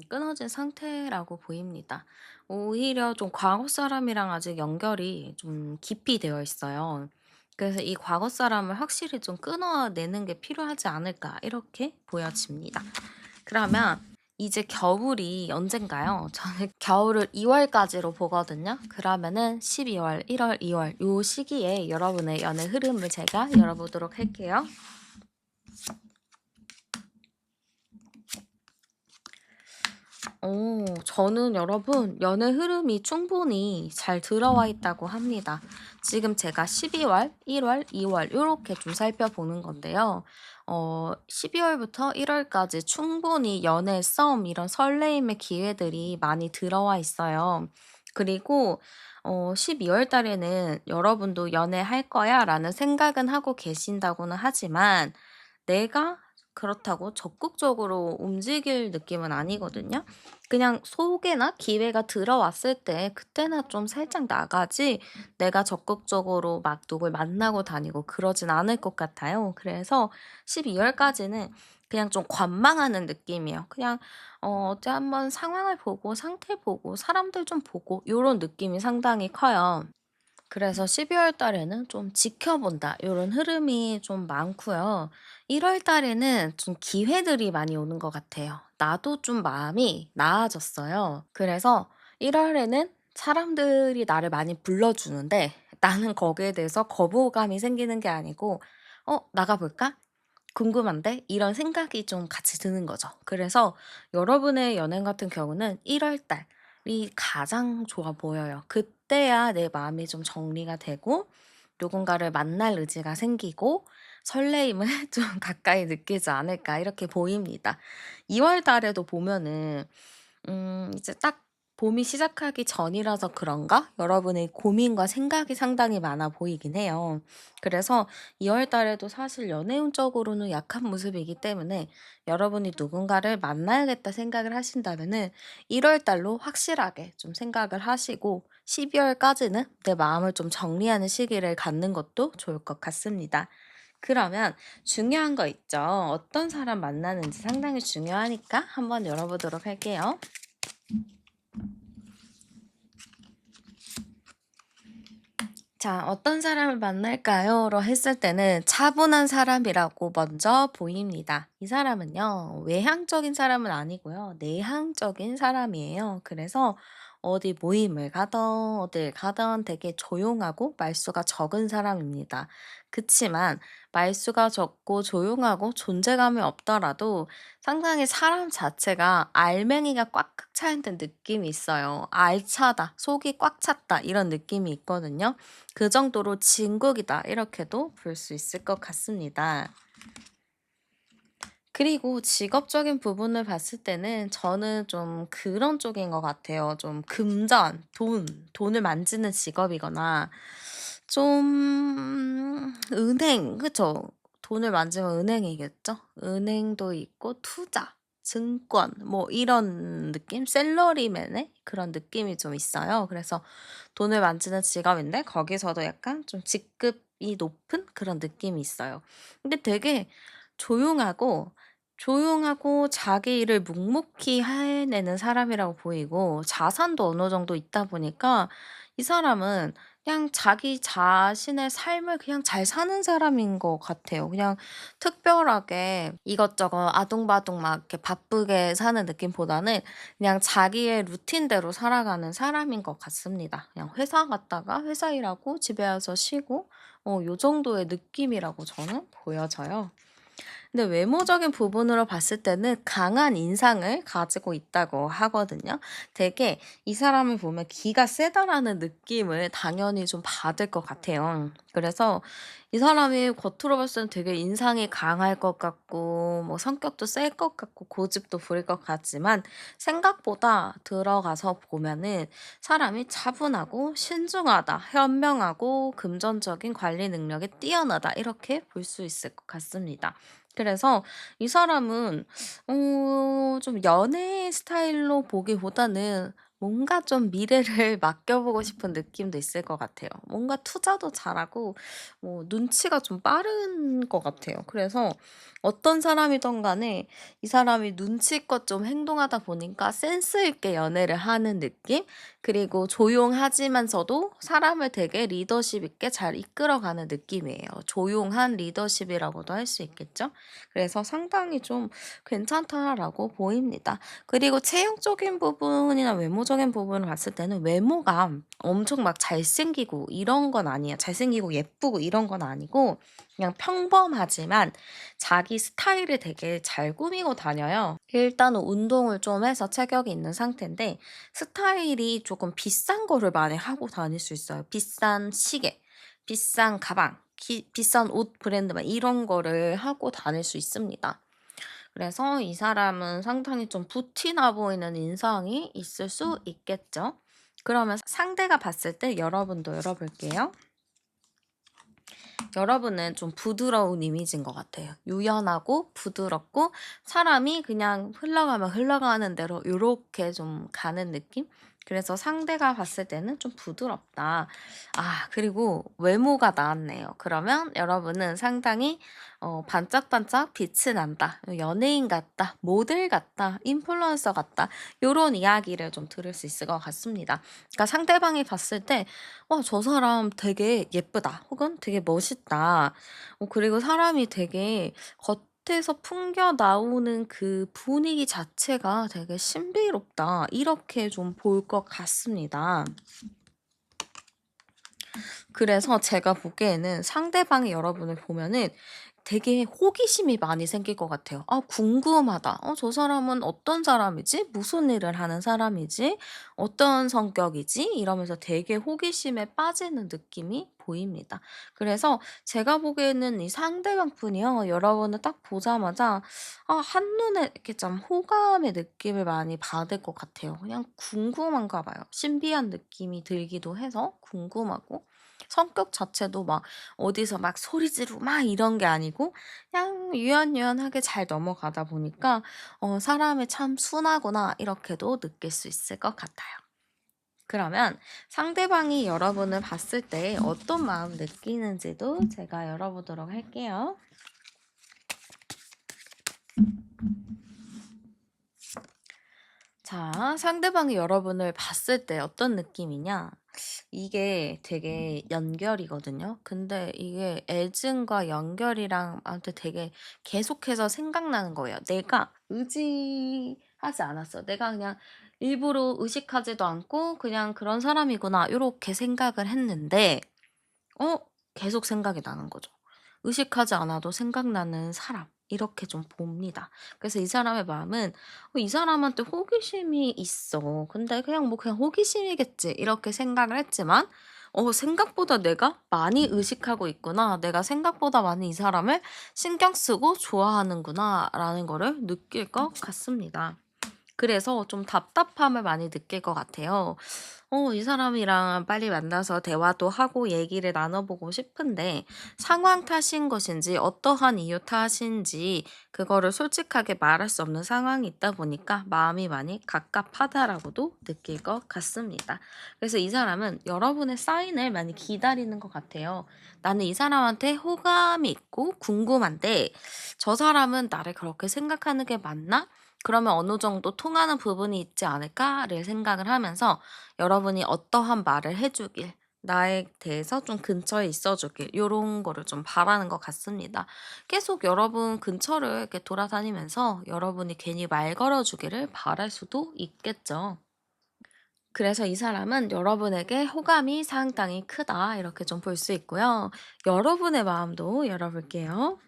끊어진 상태라고 보입니다. 오히려 좀 과거 사람이랑 아직 연결이 좀 깊이 되어 있어요. 그래서 '이 과거 사람을 확실히 좀 끊어내는 게 필요하지 않을까.' 이렇게 보여집니다. 그러면 이제 겨울이 언젠가요? 저는 겨울을 2 월까지로 보거든요. 그러면은 12 월, 1 월, 2월 요 시기에 여러분의 연애 흐름을 제가 열어보도록 할게요. 저는 여러분 연애 흐름이 충분히 잘 들어와 있다고 합니다. 지금 제가 12월, 1월, 2월 요렇게 좀 살펴보는 건데요. 12월부터 1월까지 충분히 연애 썸 이런 설레임의 기회들이 많이 들어와 있어요. 그리고 12월 달에는 여러분도 '연애할 거야.'라는 생각은 하고 계신다고는 하지만 내가 그렇다고 적극적으로 움직일 느낌은 아니거든요. 그냥 소개나 기회가 들어왔을 때 그때나 좀 살짝 나가지 내가 적극적으로 막 누굴 만나고 다니고 그러진 않을 것 같아요. 그래서 12 월까지는 그냥 좀 관망하는 느낌이에요. 그냥 어제 한번 상황을 보고 상태 보고 사람들 좀 보고 요런 느낌이 상당히 커요. 그래서 12월 달에는 좀 지켜본다 요런 흐름이 좀 많고요. 1월 달에는 좀 기회들이 많이 오는 것 같아요. 나도 좀 마음이 나아졌어요. 그래서 1 월에는 사람들이 나를 많이 불러주는데 나는 거기에 대해서 거부감이 생기는 게 아니고 '어 나가 볼까? 궁금한데?' 이런 생각이 좀 같이 드는 거죠. 그래서 여러분의 연애 같은 경우는 1월 달이 가장 좋아 보여요. 그때야 내 마음이 좀 정리가 되고 누군가를 만날 의지가 생기고 설레임을 좀 가까이 느끼지 않을까 이렇게 보입니다. 2월 달에도 보면은 이제 딱 봄이 시작하기 전이라서 그런가 여러분의 고민과 생각이 상당히 많아 보이긴 해요. 그래서 2월 달에도 사실 연애운적으로는 약한 모습이기 때문에 여러분이 누군가를 만나야겠다 생각을 하신다면은 1월 달로 확실하게 좀 생각을 하시고 12 월까지는 내 마음을 좀 정리하는 시기를 갖는 것도 좋을 것 같습니다. 그러면 중요한 거 있죠. 어떤 사람 만나는지 상당히 중요하니까 한번 열어보도록 할게요. 자, 어떤 사람을 만날까요?로 했을 때는 차분한 사람이라고 먼저 보입니다. 이 사람은요, 외향적인 사람은 아니고요, 내향적인 사람이에요. 그래서 어디 모임을 가든 어딜 가든 되게 조용하고 말수가 적은 사람입니다. 그치만 말수가 적고 조용하고 존재감이 없더라도 상당히 사람 자체가 알맹이가 꽉꽉 차 있는 느낌이 있어요. 알차다, 속이 꽉 찼다 이런 느낌이 있거든요. 그 정도로 진국이다 이렇게도 볼 수 있을 것 같습니다. 그리고 직업적인 부분을 봤을 때는 저는 좀 그런 쪽인 것 같아요. 좀 금전, 돈을 만지는 직업이거나 좀 은행, 그쵸? 돈을 만지면 은행이겠죠? 은행도 있고 투자, 증권 뭐 이런 느낌? 샐러리맨의 그런 느낌이 좀 있어요. 그래서 돈을 만지는 직업인데 거기서도 약간 좀 직급이 높은 그런 느낌이 있어요. 근데 되게 조용하고 자기 일을 묵묵히 해내는 사람이라고 보이고 자산도 어느 정도 있다 보니까 이 사람은 그냥 자기 자신의 삶을 그냥 잘 사는 사람인 것 같아요. 그냥 특별하게 이것저것 아둥바둥 막 이렇게 바쁘게 사는 느낌보다는 그냥 자기의 루틴대로 살아가는 사람인 것 같습니다. 그냥 회사 갔다가 회사 일하고 집에 와서 쉬고 요 정도의 느낌이라고 저는 보여져요. 근데 외모적인 부분으로 봤을 때는 강한 인상을 가지고 있다고 하거든요. 되게 이 사람을 보면 '기가 세다.'라는 느낌을 당연히 좀 받을 것 같아요. 그래서 이 사람이 겉으로 봤을 때는 되게 인상이 강할 것 같고 뭐 성격도 셀 것 같고 고집도 부릴 것 같지만 생각보다 들어가서 보면은 사람이 차분하고 신중하다, 현명하고 금전적인 관리 능력이 뛰어나다 이렇게 볼 수 있을 것 같습니다. 그래서 이 사람은 좀 연애 스타일로 보기보다는 뭔가 좀 미래를 맡겨보고 싶은 느낌도 있을 것 같아요. 뭔가 투자도 잘하고 뭐 눈치가 좀 빠른 것 같아요. 그래서 어떤 사람이든 간에 이 사람이 눈치껏 좀 행동하다 보니까 센스 있게 연애를 하는 느낌? 그리고 조용하지만서도 사람을 되게 리더십 있게 잘 이끌어가는 느낌이에요. 조용한 리더십이라고도 할 수 있겠죠? 그래서 상당히 좀 괜찮다라고 보입니다. 그리고 체형적인 부분이나 외모적인 외모적인 부분을 봤을 때는 외모가 엄청 막 잘생기고 이런 건 아니에요. 잘생기고 예쁘고 이런 건 아니고 그냥 평범하지만 자기 스타일을 되게 잘 꾸미고 다녀요. 일단은 운동을 좀 해서 체격이 있는 상태인데 스타일이 조금 비싼 거를 많이 하고 다닐 수 있어요. 비싼 시계, 비싼 가방, 비싼 옷 브랜드 막 이런 거를 하고 다닐 수 있습니다. 그래서 이 사람은 상당히 좀 부티나 보이는 인상이 있을 수 있겠죠. 그러면 상대가 봤을 때 여러분도 열어볼게요. 여러분은 좀 부드러운 이미지인 것 같아요. 유연하고 부드럽고 사람이 그냥 흘러가면 흘러가는 대로 요렇게 좀 가는 느낌? 그래서 상대가 봤을 때는 좀 부드럽다. 아, 그리고 외모가 나왔네요. 그러면 여러분은 상당히 반짝반짝 빛이 난다. 연예인 같다. 모델 같다. 인플루언서 같다. 요런 이야기를 좀 들을 수 있을 것 같습니다. 그러니까 상대방이 봤을 때 저 사람 되게 예쁘다. 혹은 되게 멋있다. 그리고 사람이 되게 겉에서 풍겨 나오는 그 분위기 자체가 되게 신비롭다. 이렇게 좀 볼 것 같습니다. 그래서 제가 보기에는 상대방이 여러분을 보면은 되게 호기심이 많이 생길 것 같아요. '아 궁금하다. 저 사람은 어떤 사람이지? 무슨 일을 하는 사람이지? 어떤 성격이지?' 이러면서 되게 호기심에 빠지는 느낌이 보입니다. 그래서 제가 보기에는 이 상대방 분이요. 여러분을 딱 보자마자 한눈에 이렇게 좀 호감의 느낌을 많이 받을 것 같아요. 그냥 궁금한가 봐요. 신비한 느낌이 들기도 해서 궁금하고 성격 자체도 막 어디서 막 소리 지르고 막 이런 게 아니고 그냥 유연유연하게 잘 넘어가다 보니까 '사람이 참 순하구나.' 이렇게도 느낄 수 있을 것 같아요. 그러면 상대방이 여러분을 봤을 때 어떤 마음 느끼는지도 제가 열어보도록 할게요. 자, 상대방이 여러분을 봤을 때 어떤 느낌이냐? 이게 되게 연결이거든요. 근데 이게 애증과 연결이랑 아무튼 되게 계속해서 생각나는 거예요. 내가 의지하지 않았어. 내가 그냥 일부러 의식하지도 않고 그냥 '그런 사람이구나.' 요렇게 생각을 했는데 어 계속 생각이 나는 거죠. 의식하지 않아도 생각나는 사람 이렇게 좀 봅니다. 그래서 이 사람의 마음은 '이 사람한테 호기심이 있어. 근데 그냥 뭐 그냥 호기심이겠지.' 이렇게 생각을 했지만 '생각보다 내가 많이 의식하고 있구나. 내가 생각보다 많이 이 사람을 신경 쓰고 좋아하는구나.'라는 거를 느낄 것 같습니다. 그래서 좀 답답함을 많이 느낄 것 같아요. 이 사람이랑 빨리 만나서 대화도 하고 얘기를 나눠보고 싶은데 상황 탓인 것인지 어떠한 이유 탓인지 그거를 솔직하게 말할 수 없는 상황이 있다 보니까 마음이 많이 갑갑하다라고도 느낄 것 같습니다. 그래서 이 사람은 여러분의 사인을 많이 기다리는 것 같아요. 나는 이 사람한테 호감이 있고 궁금한데 저 사람은 나를 그렇게 생각하는 게 맞나? 그러면 어느 정도 통하는 부분이 있지 않을까를 생각을 하면서 여러분이 어떠한 말을 해 주길, 나에 대해서 좀 근처에 있어 주길 요런 거를 좀 바라는 것 같습니다. 계속 여러분 근처를 이렇게 돌아다니면서 여러분이 괜히 말 걸어 주기를 바랄 수도 있겠죠. 그래서 이 사람은 여러분에게 호감이 상당히 크다 이렇게 좀 볼 수 있고요. 여러분의 마음도 열어볼게요.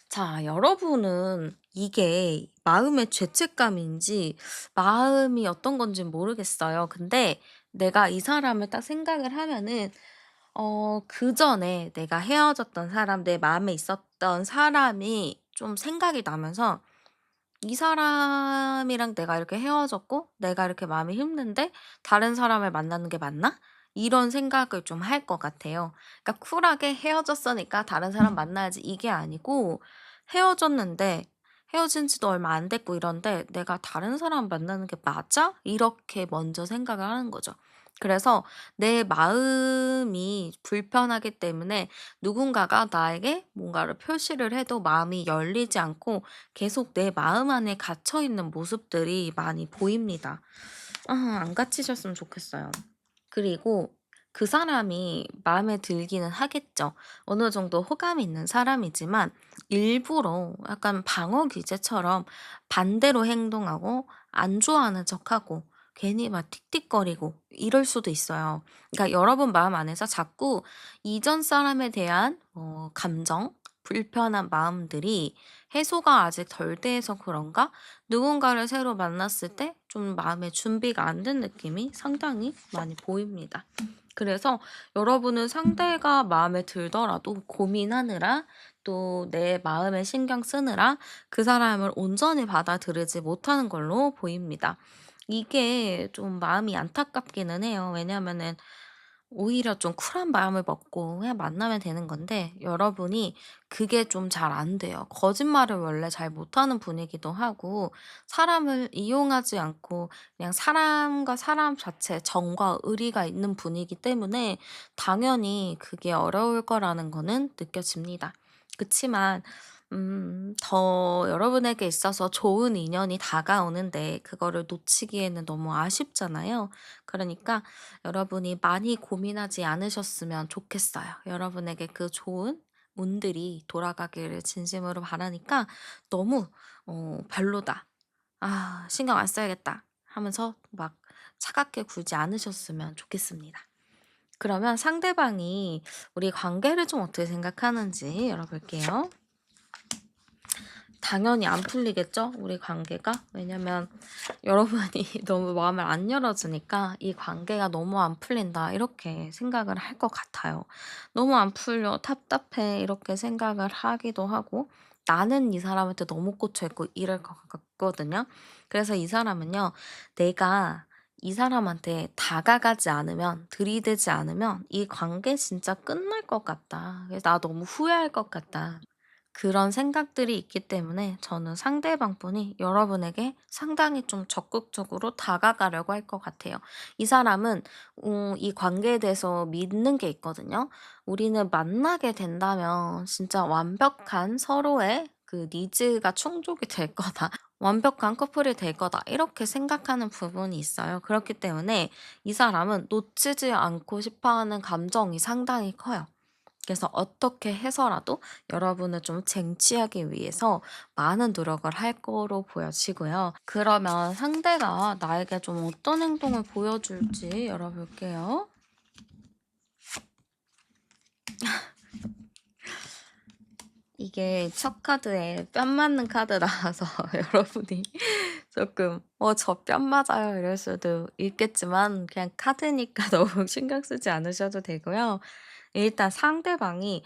자, 여러분은 이게 마음의 죄책감인지 마음이 어떤 건지 모르겠어요. 근데 내가 이 사람을 딱 생각을 하면은 그전에 내가 헤어졌던 사람, 내 마음에 있었던 사람이 좀 생각이 나면서 '이 사람이랑 내가 이렇게 헤어졌고 내가 이렇게 마음이 힘든데 다른 사람을 만나는 게 맞나?' 이런 생각을 좀 할 것 같아요. 그러니까 쿨하게 '헤어졌으니까 다른 사람 만나야지.' 이게 아니고 헤어졌는데 헤어진 지도 얼마 안 됐고 이런데 '내가 다른 사람 만나는 게 맞아?' 이렇게 먼저 생각을 하는 거죠. 그래서 내 마음이 불편하기 때문에 누군가가 나에게 뭔가를 표시를 해도 마음이 열리지 않고 계속 내 마음 안에 갇혀 있는 모습들이 많이 보입니다. 안 갇히셨으면 좋겠어요. 그리고 그 사람이 마음에 들기는 하겠죠. 어느 정도 호감이 있는 사람이지만 일부러 약간 방어 기제처럼 반대로 행동하고 안 좋아하는 척하고 괜히 막 틱틱거리고 이럴 수도 있어요. 그러니까 여러분 마음 안에서 자꾸 이전 사람에 대한 감정, 불편한 마음들이 해소가 아직 덜 돼서 그런가? 누군가를 새로 만났을 때 좀 마음의 준비가 안 된 느낌이 상당히 많이 보입니다. 그래서 여러분은 상대가 마음에 들더라도 고민하느라 또 내 마음에 신경 쓰느라 그 사람을 온전히 받아들이지 못하는 걸로 보입니다. 이게 좀 마음이 안타깝기는 해요. 왜냐면은 오히려 좀 쿨한 마음을 먹고 그냥 만나면 되는 건데 여러분이 그게 좀 잘 안 돼요. 거짓말을 원래 잘 못하는 분이기도 하고 사람을 이용하지 않고 그냥 사람과 사람 자체 정과 의리가 있는 분이기 때문에 당연히 그게 어려울 거라는 거는 느껴집니다. 그치만 더 여러분에게 있어서 좋은 인연이 다가오는데 그거를 놓치기에는 너무 아쉽잖아요. 그러니까 여러분이 많이 고민하지 않으셨으면 좋겠어요. 여러분에게 그 좋은 운들이 돌아가기를 진심으로 바라니까 너무 별로다. 아, 신경 안 써야겠다 하면서 막 차갑게 굴지 않으셨으면 좋겠습니다. 그러면 상대방이 우리 관계를 좀 어떻게 생각하는지 열어볼게요. 당연히 안 풀리겠죠? 우리 관계가? 왜냐면 여러분이 너무 마음을 안 열어주니까 '이 관계가 너무 안 풀린다.' 이렇게 생각을 할 것 같아요. '너무 안 풀려. 답답해.' 이렇게 생각을 하기도 하고 나는 이 사람한테 너무 꽂혀 있고 이럴 것 같거든요. 그래서 이 사람은요. 내가 이 사람한테 다가가지 않으면 들이대지 않으면 '이 관계 진짜 끝날 것 같다. 그래서 나 너무 후회할 것 같다.' 그런 생각들이 있기 때문에 저는 상대방 분이 여러분에게 상당히 좀 적극적으로 다가가려고 할 것 같아요. 이 사람은 이 관계에 대해서 믿는 게 있거든요. '우리는 만나게 된다면 진짜 완벽한 서로의 그 니즈가 충족이 될 거다. 완벽한 커플이 될 거다.' 이렇게 생각하는 부분이 있어요. 그렇기 때문에 이 사람은 놓치지 않고 싶어 하는 감정이 상당히 커요. 그래서 어떻게 해서라도 여러분을 좀 쟁취하기 위해서 많은 노력을 할 거로 보여지고요. 그러면 상대가 나에게 좀 어떤 행동을 보여줄지 열어볼게요. 이게 첫 카드에 뺨 맞는 카드 나와서 여러분이 조금 저 뺨 맞아요 이럴 수도 있겠지만 그냥 카드니까 너무 신경 쓰지 않으셔도 되고요. 일단 상대방이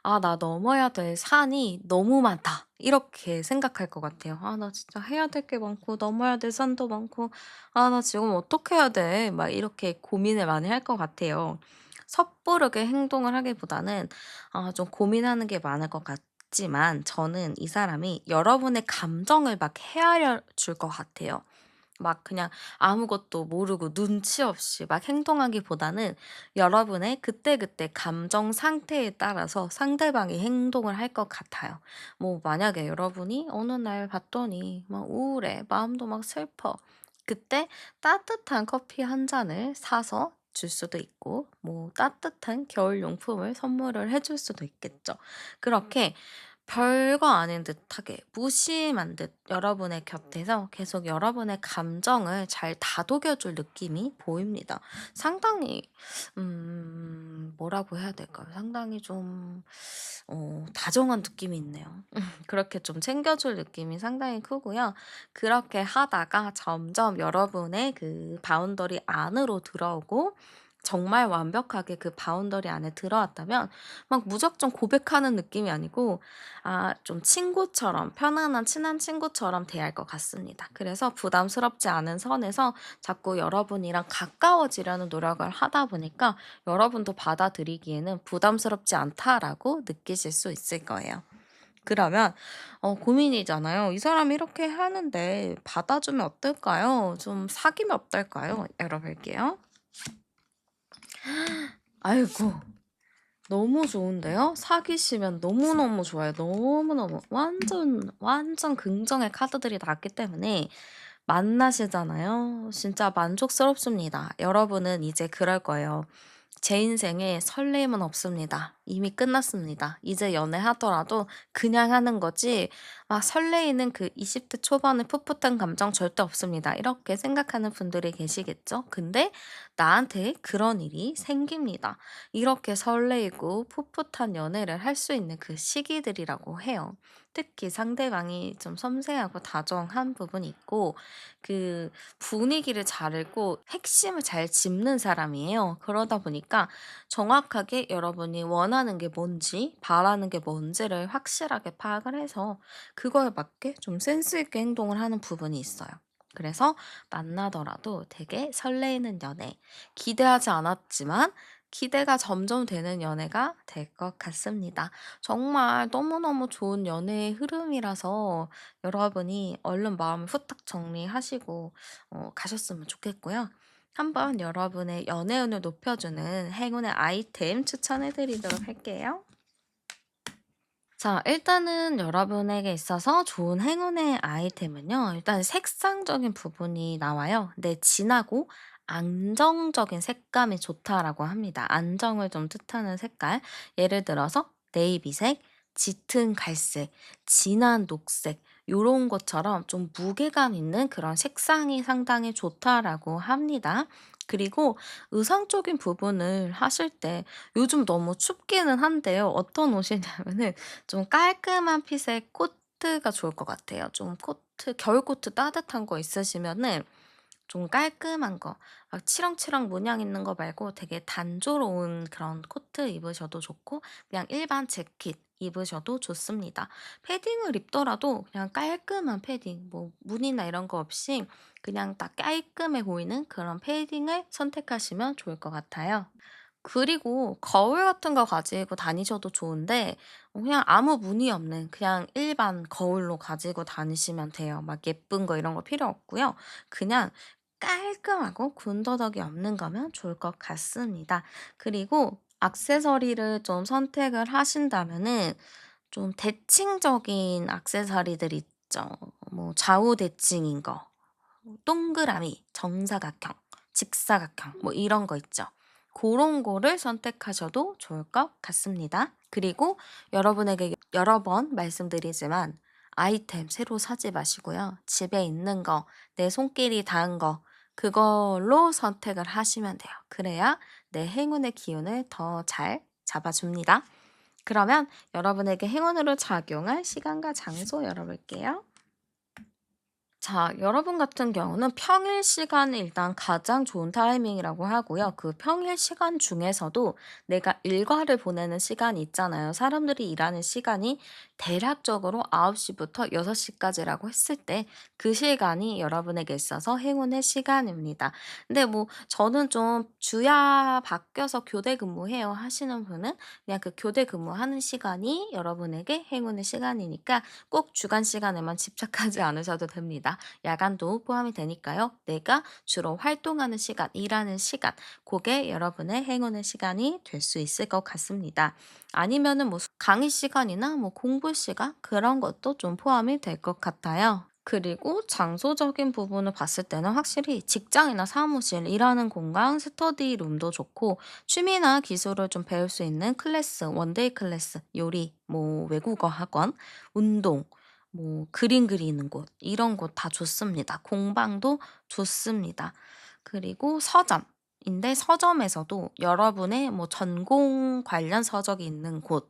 '아 나 넘어야 될 산이 너무 많다.' 이렇게 생각할 것 같아요. '아 나 진짜 해야 될 게 많고 넘어야 될 산도 많고 아 나 지금 어떻게 해야 돼?' 막 이렇게 고민을 많이 할 것 같아요. 섣부르게 행동을 하기보다는 좀 고민하는 게 많을 것 같지만 저는 이 사람이 여러분의 감정을 막 헤아려 줄 것 같아요. 막 그냥 아무것도 모르고 눈치 없이 막 행동하기보다는 여러분의 그때그때 감정 상태에 따라서 상대방이 행동을 할 것 같아요. 뭐 만약에 여러분이 어느 날 봤더니 막 우울해, 마음도 막 슬퍼. 그때 따뜻한 커피 한 잔을 사서 줄 수도 있고, 뭐 따뜻한 겨울 용품을 선물을 해줄 수도 있겠죠. 그렇게 별거 아닌 듯하게 무심한 듯 여러분의 곁에서 계속 여러분의 감정을 잘 다독여 줄 느낌이 보입니다. 상당히 뭐라고 해야 될까요? 상당히 좀 다정한 느낌이 있네요. 그렇게 좀 챙겨 줄 느낌이 상당히 크고요. 그렇게 하다가 점점 여러분의 그 바운더리 안으로 들어오고 정말 완벽하게 그 바운더리 안에 들어왔다면 막 무작정 고백하는 느낌이 아니고 좀 친구처럼 편안한 친한 친구처럼 대할 것 같습니다. 그래서 부담스럽지 않은 선에서 자꾸 여러분이랑 가까워지려는 노력을 하다 보니까 여러분도 받아들이기에는 '부담스럽지 않다.'라고 느끼실 수 있을 거예요. 그러면 고민이잖아요. '이 사람이 이렇게 하는데 받아주면 어떨까요? 좀 사귀면 어떨까요?' 열어볼게요. 아이고. 너무 좋은데요? 사귀시면 너무너무 좋아요. 너무너무 완전, 완전 긍정의 카드들이 나왔기 때문에 만나시잖아요. 진짜 만족스럽습니다. 여러분은 이제 그럴 거예요. 제 인생에 설레임은 없습니다. 이미 끝났습니다. 이제 연애하더라도 그냥 하는 거지 막 설레이는 그 20대 초반의 풋풋한 감정 절대 없습니다. 이렇게 생각하는 분들이 계시겠죠? 근데 나한테 그런 일이 생깁니다. 이렇게 설레이고 풋풋한 연애를 할 수 있는 그 시기들이라고 해요. 특히 상대방이 좀 섬세하고 다정한 부분이 있고 그 분위기를 잘 읽고 핵심을 잘 짚는 사람이에요. 그러다 보니까 정확하게 여러분이 원하는 게 뭔지, 바라는 게 뭔지를 확실하게 파악을 해서 그거에 맞게 좀 센스 있게 행동을 하는 부분이 있어요. 그래서 만나더라도 되게 설레이는 연애, 기대하지 않았지만 기대가 점점 되는 연애가 될 것 같습니다. 정말 너무너무 좋은 연애의 흐름이라서 여러분이 얼른 마음을 후딱 정리하시고 가셨으면 좋겠고요. 한번 여러분의 연애운을 높여주는 행운의 아이템 추천해 드리도록 할게요. 자, 일단은 여러분에게 있어서 좋은 행운의 아이템은요. 일단 색상적인 부분이 나와요. 근데 진하고 안정적인 색감이 좋다라고 합니다. 안정을 좀 뜻하는 색깔. 예를 들어서 네이비색, 짙은 갈색, 진한 녹색 요런 것처럼 좀 무게감 있는 그런 색상이 상당히 좋다라고 합니다. 그리고 의상적인 부분을 하실 때 요즘 너무 춥기는 한데요. 어떤 옷이냐면은 좀 깔끔한 핏의 코트가 좋을 것 같아요. 좀 코트 겨울 코트 따뜻한 거 있으시면은 좀 깔끔한 거 막 치렁치렁 문양 있는 거 말고 되게 단조로운 그런 코트 입으셔도 좋고 그냥 일반 재킷 입으셔도 좋습니다. 패딩을 입더라도 그냥 깔끔한 패딩 뭐 무늬나 이런 거 없이 그냥 딱 깔끔해 보이는 그런 패딩을 선택하시면 좋을 것 같아요. 그리고 거울 같은 거 가지고 다니셔도 좋은데 그냥 아무 무늬 없는 그냥 일반 거울로 가지고 다니시면 돼요. 막 예쁜 거 이런 거 필요 없고요. 그냥 깔끔하고 군더더기 없는 거면 좋을 것 같습니다. 그리고 액세서리를 좀 선택을 하신다면은 좀 대칭적인 액세서리들 있죠. 뭐 좌우 대칭인 거. 동그라미, 정사각형, 직사각형 뭐 이런 거 있죠. 그런 거를 선택하셔도 좋을 것 같습니다. 그리고 여러분에게 여러 번 말씀드리지만 아이템 새로 사지 마시고요. 집에 있는 거, 내 손길이 닿은 거 그걸로 선택을 하시면 돼요. 그래야 내 행운의 기운을 더 잘 잡아줍니다. 그러면 여러분에게 행운으로 작용할 시간과 장소 열어볼게요. 자, 여러분 같은 경우는 평일 시간이 일단 가장 좋은 타이밍이라고 하고요. 그 평일 시간 중에서도 내가 일과를 보내는 시간이 있잖아요. 사람들이 일하는 시간이 대략적으로 9시부터 6시까지라고 했을 때 그 시간이 여러분에게 있어서 행운의 시간입니다. 근데 뭐 저는 좀 주야 바뀌어서 교대 근무해요 하시는 분은 그냥 그 교대 근무하는 시간이 여러분에게 행운의 시간이니까 꼭 주간 시간에만 집착하지 않으셔도 됩니다. 야간도 포함이 되니까요. 내가 주로 활동하는 시간, 일하는 시간, 그게 여러분의 행운의 시간이 될 수 있을 것 같습니다. 아니면은 뭐 강의 시간이나 뭐 공부 시간 그런 것도 좀 포함이 될 것 같아요. 그리고 장소적인 부분을 봤을 때는 확실히 직장이나 사무실, 일하는 공간, 스터디 룸도 좋고 취미나 기술을 좀 배울 수 있는 클래스, 원데이 클래스, 요리, 뭐 외국어 학원, 운동, 뭐 그림 그리는 곳 이런 곳 다 좋습니다. 공방도 좋습니다. 그리고 서점인데 서점에서도 여러분의 뭐 전공 관련 서적이 있는 곳,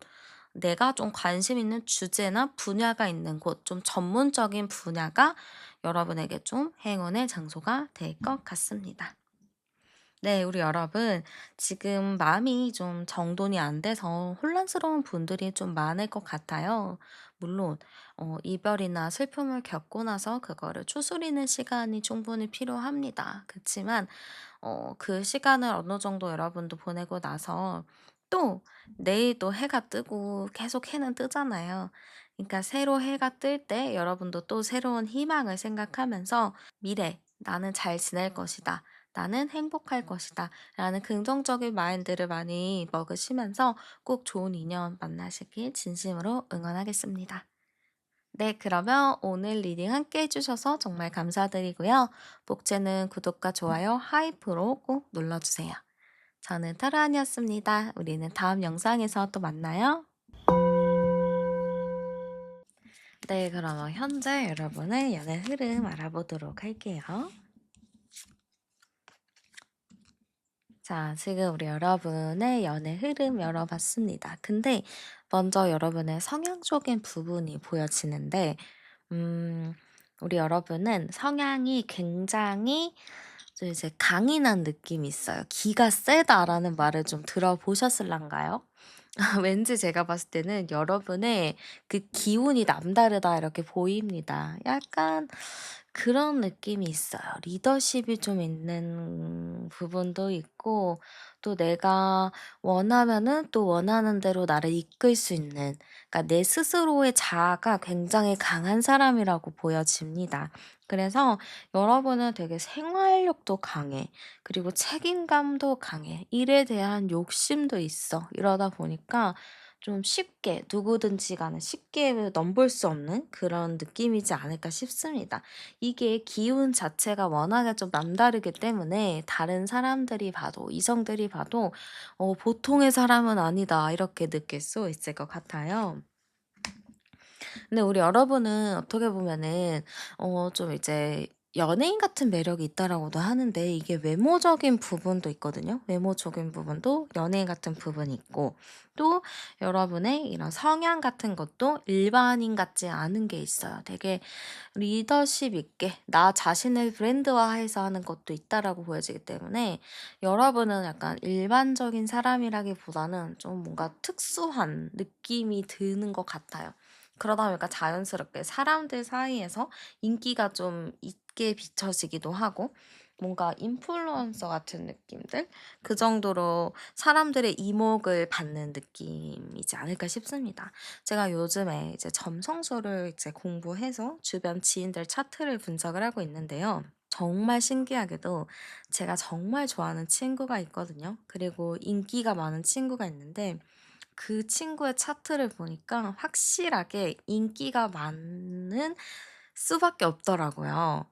내가 좀 관심 있는 주제나 분야가 있는 곳, 좀 전문적인 분야가 여러분에게 좀 행운의 장소가 될 것 같습니다. 네, 우리 여러분. 지금 마음이 좀 정돈이 안 돼서 혼란스러운 분들이 좀 많을 것 같아요. 물론, 이별이나 슬픔을 겪고 나서 그거를 추스리는 시간이 충분히 필요합니다. 그렇지만, 그 시간을 어느 정도 여러분도 보내고 나서 또 내일 또 해가 뜨고 계속 해는 뜨잖아요. 그러니까 새로 해가 뜰 때 여러분도 또 새로운 희망을 생각하면서 미래, 나는 잘 지낼 것이다. 나는 행복할 것이다. 라는 긍정적인 마인드를 많이 먹으시면서 꼭 좋은 인연 만나시길 진심으로 응원하겠습니다. 네, 그러면 오늘 리딩 함께 해주셔서 정말 감사드리고요. 복채는 구독과 좋아요, 하이프로 꼭 눌러주세요. 저는 타로안이었습니다. 우리는 다음 영상에서 또 만나요. 네, 그러면 현재 여러분의 연애 흐름 알아보도록 할게요. 자, 지금 우리 여러분의 연애 흐름 열어봤습니다. 근데 먼저 여러분의 성향적인 부분이 보여지는데, 음, 우리 여러분은 성향이 굉장히 이제 강인한 느낌이 있어요. 기가 세다라는 말을 좀 들어보셨을란가요? 왠지 제가 봤을 때는 여러분의 그 기운이 남다르다 이렇게 보입니다. 약간 그런 느낌이 있어요. 리더십이 좀 있는 부분도 있고, 또 내가 원하면은 또 원하는 대로 나를 이끌 수 있는, 그러니까 내 스스로의 자아가 굉장히 강한 사람이라고 보여집니다. 그래서 여러분은 되게 생활력도 강해. 그리고 책임감도 강해. 일에 대한 욕심도 있어. 이러다 보니까 좀 쉽게 누구든지 간에 쉽게 넘볼 수 없는 그런 느낌이지 않을까 싶습니다. 이게 기운 자체가 워낙에 좀 남다르기 때문에 다른 사람들이 봐도 이성들이 봐도 '보통의 사람은 아니다.' 이렇게 느낄 수 있을 것 같아요. 근데 우리 여러분은 어떻게 보면은 좀 이제 연예인 같은 매력이 있다라고도 하는데 이게 외모적인 부분도 있거든요. 외모적인 부분도 연예인 같은 부분이 있고 또 여러분의 이런 성향 같은 것도 일반인 같지 않은 게 있어요. 되게 리더십 있게 나 자신을 브랜드화해서 하는 것도 있다라고 보여지기 때문에 여러분은 약간 일반적인 사람이라기보다는 좀 뭔가 특수한 느낌이 드는 것 같아요. 그러다 보니까 자연스럽게 사람들 사이에서 인기가 좀 있게 비춰지기도 하고 뭔가 인플루언서 같은 느낌들? 그 정도로 사람들의 이목을 받는 느낌이지 않을까 싶습니다. 제가 요즘에 이제 점성술을 이제 공부해서 주변 지인들 차트를 분석을 하고 있는데요. 정말 신기하게도 제가 정말 좋아하는 친구가 있거든요. 그리고 인기가 많은 친구가 있는데 그 친구의 차트를 보니까 확실하게 인기가 많은 수밖에 없더라고요.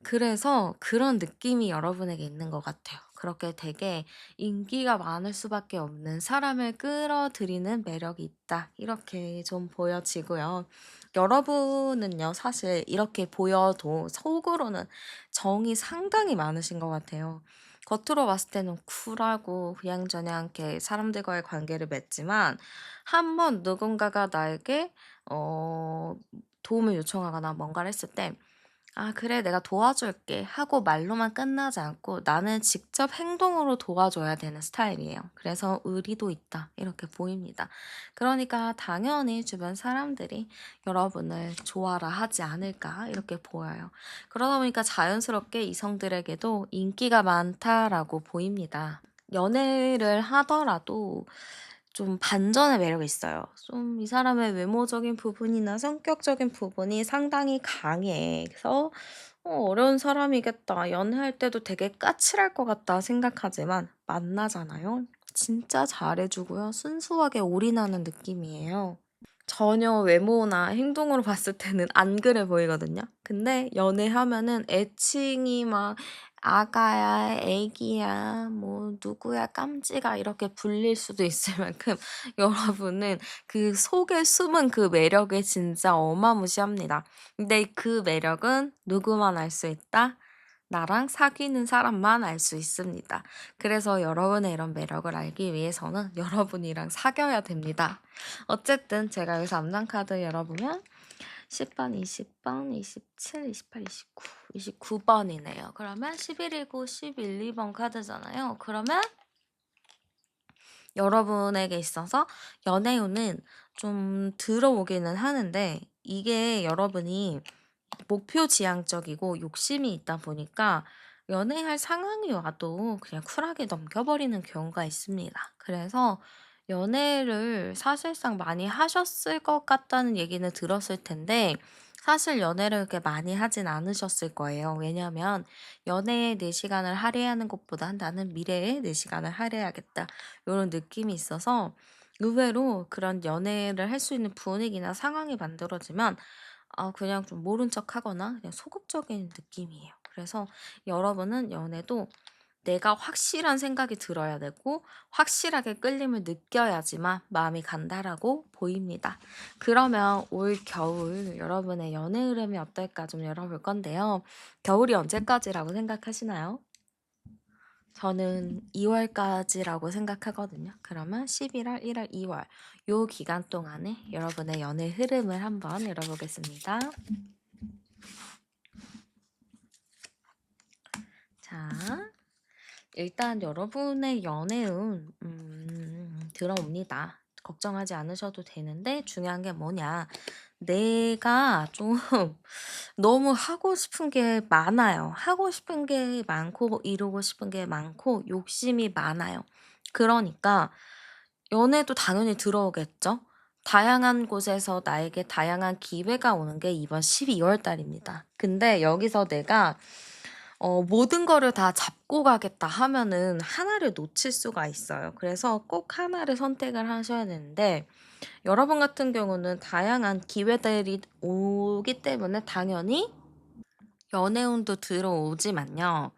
그래서 그런 느낌이 여러분에게 있는 것 같아요. 그렇게 되게 인기가 많을 수밖에 없는 사람을 끌어들이는 매력이 있다. 이렇게 좀 보여지고요. 여러분은요, 사실 이렇게 보여도 속으로는 정이 상당히 많으신 것 같아요. 겉으로 봤을 때는 쿨하고 그냥저냥 사람들과의 관계를 맺지만 한 번 누군가가 나에게 어 도움을 요청하거나 뭔가를 했을 때 "아 그래 내가 도와줄게." 하고 말로만 끝나지 않고 나는 직접 행동으로 도와줘야 되는 스타일이에요. 그래서 '의리도 있다.' 이렇게 보입니다. 그러니까 당연히 주변 사람들이 '여러분을 좋아라 하지 않을까.' 이렇게 보여요. 그러다 보니까 자연스럽게 이성들에게도 '인기가 많다.'라고 보입니다. 연애를 하더라도 좀 반전의 매력이 있어요. 좀 이 사람의 외모적인 부분이나 성격적인 부분이 상당히 강해. 그래서 '어려운 사람이겠다. 연애할 때도 되게 까칠할 것 같다.' 생각하지만 만나잖아요. 진짜 잘해 주고요. 순수하게 올인하는 느낌이에요. 전혀 외모나 행동으로 봤을 때는 안 그래 보이거든요. 근데 연애하면은 애칭이 막 아가야, 애기야, 뭐 누구야, 깜찍아 이렇게 불릴 수도 있을 만큼 여러분은 그 속에 숨은 그 매력이 진짜 어마무시합니다. 근데 그 매력은 누구만 알 수 있다? 나랑 사귀는 사람만 알 수 있습니다. 그래서 여러분의 이런 매력을 알기 위해서는 여러분이랑 사귀어야 됩니다. 어쨌든 제가 여기서 암상 카드 열어보면 10번, 20번, 27, 28, 29, 29번이네요. 그러면 1119, 11, 2번 카드잖아요. 그러면 여러분에게 있어서 연애운은 좀 들어오기는 하는데 이게 여러분이 목표지향적이고 욕심이 있다 보니까 연애할 상황이 와도 그냥 쿨하게 넘겨버리는 경우가 있습니다. 그래서 연애를 사실상 많이 하셨을 것 같다는 얘기는 들었을 텐데 사실 연애를 그렇게 많이 하진 않으셨을 거예요. 왜냐하면 연애에 내 시간을 할애하는 것보다 나는 미래에 내 시간을 할애하겠다. 이런 느낌이 있어서 의외로 그런 연애를 할 수 있는 분위기나 상황이 만들어지면 그냥 좀 모른 척하거나 그냥 소극적인 느낌이에요. 그래서 여러분은 연애도 내가 확실한 생각이 들어야 되고 확실하게 끌림을 느껴야지만 마음이 간다라고 보입니다. 그러면 올 겨울 여러분의 연애 흐름이 어떨까 좀 열어볼 건데요. 겨울이 언제까지라고 생각하시나요? 저는 2월까지라고 생각하거든요. 그러면 11월, 1월, 2월 요 기간 동안에 여러분의 연애 흐름을 한번 열어보겠습니다. 자, 일단 여러분의 연애운 들어옵니다. 걱정하지 않으셔도 되는데 중요한 게 뭐냐? 내가 좀 너무 하고 싶은 게 많아요. 하고 싶은 게 많고 이루고 싶은 게 많고 욕심이 많아요. 그러니까 연애도 당연히 들어오겠죠. 다양한 곳에서 나에게 다양한 기회가 오는 게 이번 12월 달입니다. 근데 여기서 내가 모든 거를 다 잡고 가겠다 하면은 하나를 놓칠 수가 있어요. 그래서 꼭 하나를 선택을 하셔야 되는데 여러분 같은 경우는 다양한 기회들이 오기 때문에 당연히 연애운도 들어오지만요.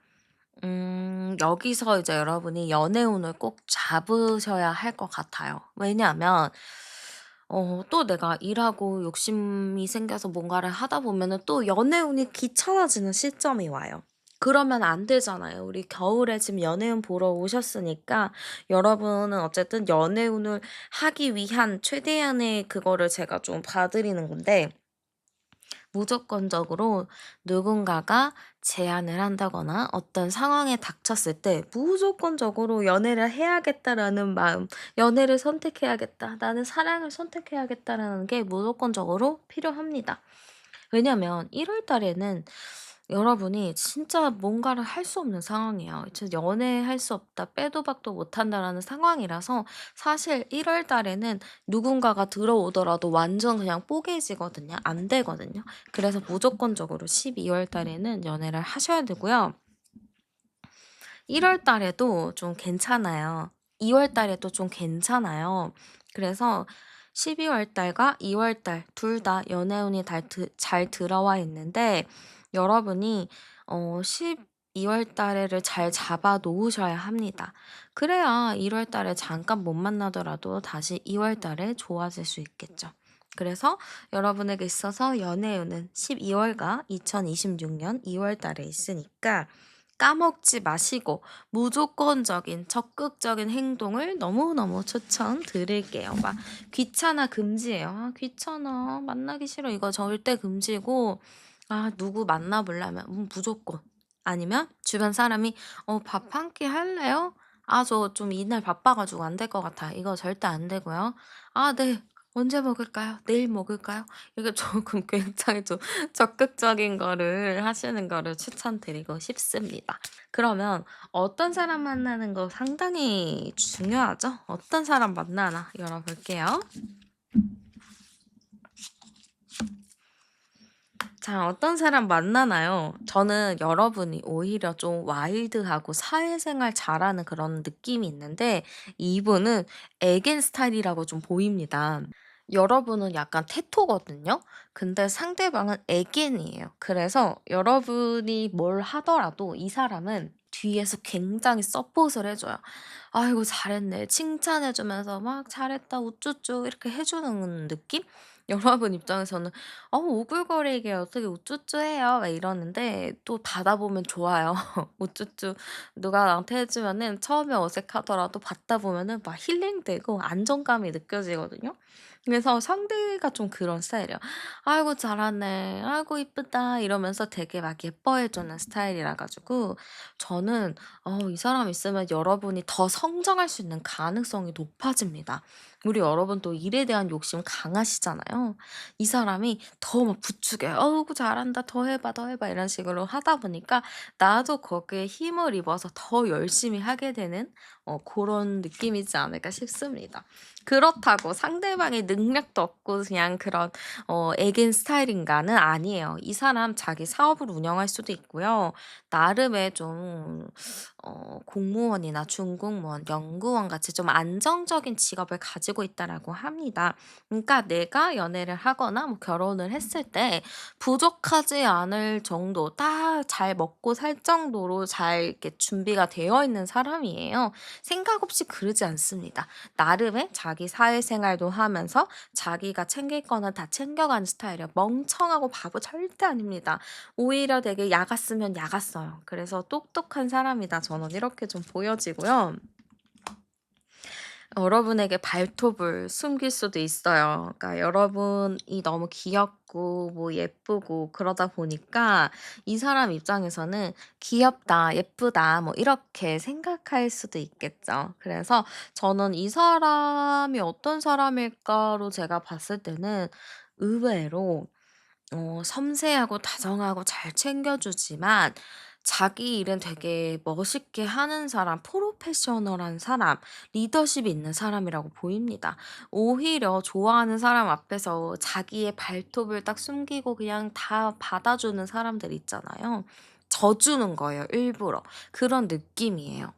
여기서 이제 여러분이 연애운을 꼭 잡으셔야 할 것 같아요. 왜냐하면 또 내가 일하고 욕심이 생겨서 뭔가를 하다 보면은 또 연애운이 귀찮아지는 시점이 와요. 그러면 안 되잖아요. 우리 겨울에 지금 연애운 보러 오셨으니까 여러분은 어쨌든 연애운을 하기 위한 최대한의 그거를 제가 좀 봐 드리는 건데 무조건적으로 누군가가 제안을 한다거나 어떤 상황에 닥쳤을 때 무조건적으로 '연애를 해야겠다.'라는 마음, '연애를 선택해야겠다. 나는 사랑을 선택해야겠다.'라는 게 무조건적으로 필요합니다. 왜냐면 1월 달에는 여러분이 진짜 뭔가를 할 수 없는 상황이에요. 진짜 '연애할 수 없다. 빼도 박도 못한다.'라는 상황이라서 사실 1월 달에는 누군가가 들어오더라도 완전 그냥 뽀개지거든요. 안 되거든요. 그래서 무조건적으로 12월 달에는 연애를 하셔야 되고요. 1월 달에도 좀 괜찮아요. 2월 달에도 좀 괜찮아요. 그래서 12월 달과 2월 달 둘 다 연애운이 잘 들어와 있는데 여러분이 12월 달에를 잘 잡아 놓으셔야 합니다. 그래야 1월 달에 잠깐 못 만나더라도 다시 2월 달에 좋아질 수 있겠죠. 그래서 여러분에게 있어서 연애운은 12 월과 2026년 2월 달에 있으니까 까먹지 마시고 무조건적인 적극적인 행동을 너무너무 추천드릴게요. 막 귀찮아 금지예요. "아 귀찮아. 만나기 싫어." 이거 절대 금지고 누구 만나 보려면 무조건. 아니면 주변 사람이 밥 한 끼 할래요?" "아 저 좀 이날 바빠 가지고 안 될 것 같아요." 이거 절대 안 되고요. "아 네. 언제 먹을까요? 내일 먹을까요?" 이게 조금 굉장히 좀 적극적인 거를 하시는 거를 추천드리고 싶습니다. 그러면 어떤 사람 만나는 거 상당히 중요하죠? 어떤 사람 만나나 열어볼게요. 자, 어떤 사람 만나나요? 저는 여러분이 오히려 좀 와일드하고 사회생활 잘하는 그런 느낌이 있는데 이분은 애견 스타일이라고 좀 보입니다. 여러분은 약간 테토거든요. 근데 상대방은 애견이에요. 그래서 여러분이 뭘 하더라도 이 사람은 뒤에서 굉장히 서폿을 해 줘요. "아이고 잘했네." 칭찬해 주면서 막 "잘했다." 우쭈쭈 이렇게 해 주는 느낌? 여러분 입장에서는 오글거리게 어떻게 우쭈쭈해요." 막 이러는데 또 받아 보면 좋아요. 우쭈쭈 누가 나한테 해 주면은 처음에 어색하더라도 받다 보면은 막 힐링되고 안정감이 느껴지거든요. 그래서 상대가 좀 그런 스타일이에요. "아이고 잘하네. 아이고 이쁘다." 이러면서 되게 막 예뻐해 주는 스타일이라 가지고 저는 이 사람 있으면 여러분이 더 성장할 수 있는 가능성이 높아집니다. 우리 여러분 또 일에 대한 욕심 강하시잖아요. 이 사람이 더 막 부추겨요. "어우 잘한다. 더 해 봐, 더 해 봐." 이런 식으로 하다 보니까 나도 거기에 힘을 입어서 더 열심히 하게 되는 고런 느낌이지 않을까 싶습니다. 그렇다고 상대방의 능력도 없고 그냥 그런 애견 스타일인가는 아니에요. 이 사람 자기 사업을 운영할 수도 있고요. 나름의 좀 공무원이나 중공무원, 연구원 같이 좀 안정적인 직업을 가지고 있다라고 합니다. 그러니까 내가 연애를 하거나 뭐 결혼을 했을 때 부족하지 않을 정도, 딱 잘 먹고 살 정도로 잘 이렇게 준비가 되어 있는 사람이에요. 생각 없이 그러지 않습니다. 나름의 자기 사회생활도 하면서 자기가 챙길 거는 다 챙겨가는 스타일이에요. 멍청하고 바보 절대 아닙니다. 오히려 되게 야갔으면 야갔어요. 그래서 똑똑한 사람이다. 저는 이렇게 좀 보여지고요. 여러분에게 발톱을 숨길 수도 있어요. 그러니까 여러분이 너무 귀엽고 뭐 예쁘고 그러다 보니까 이 사람 입장에서는 '귀엽다. 예쁘다.' 뭐 이렇게 생각할 수도 있겠죠. 그래서 저는 '이 사람이 어떤 사람일까.'로 제가 봤을 때는 의외로 섬세하고 다정하고 잘 챙겨주지만 자기 일은 되게 멋있게 하는 사람, 프로페셔널한 사람, 리더십이 있는 사람이라고 보입니다. 오히려 좋아하는 사람 앞에서 자기의 발톱을 딱 숨기고 그냥 다 받아주는 사람들 있잖아요. 져주는 거예요, 일부러. 그런 느낌이에요.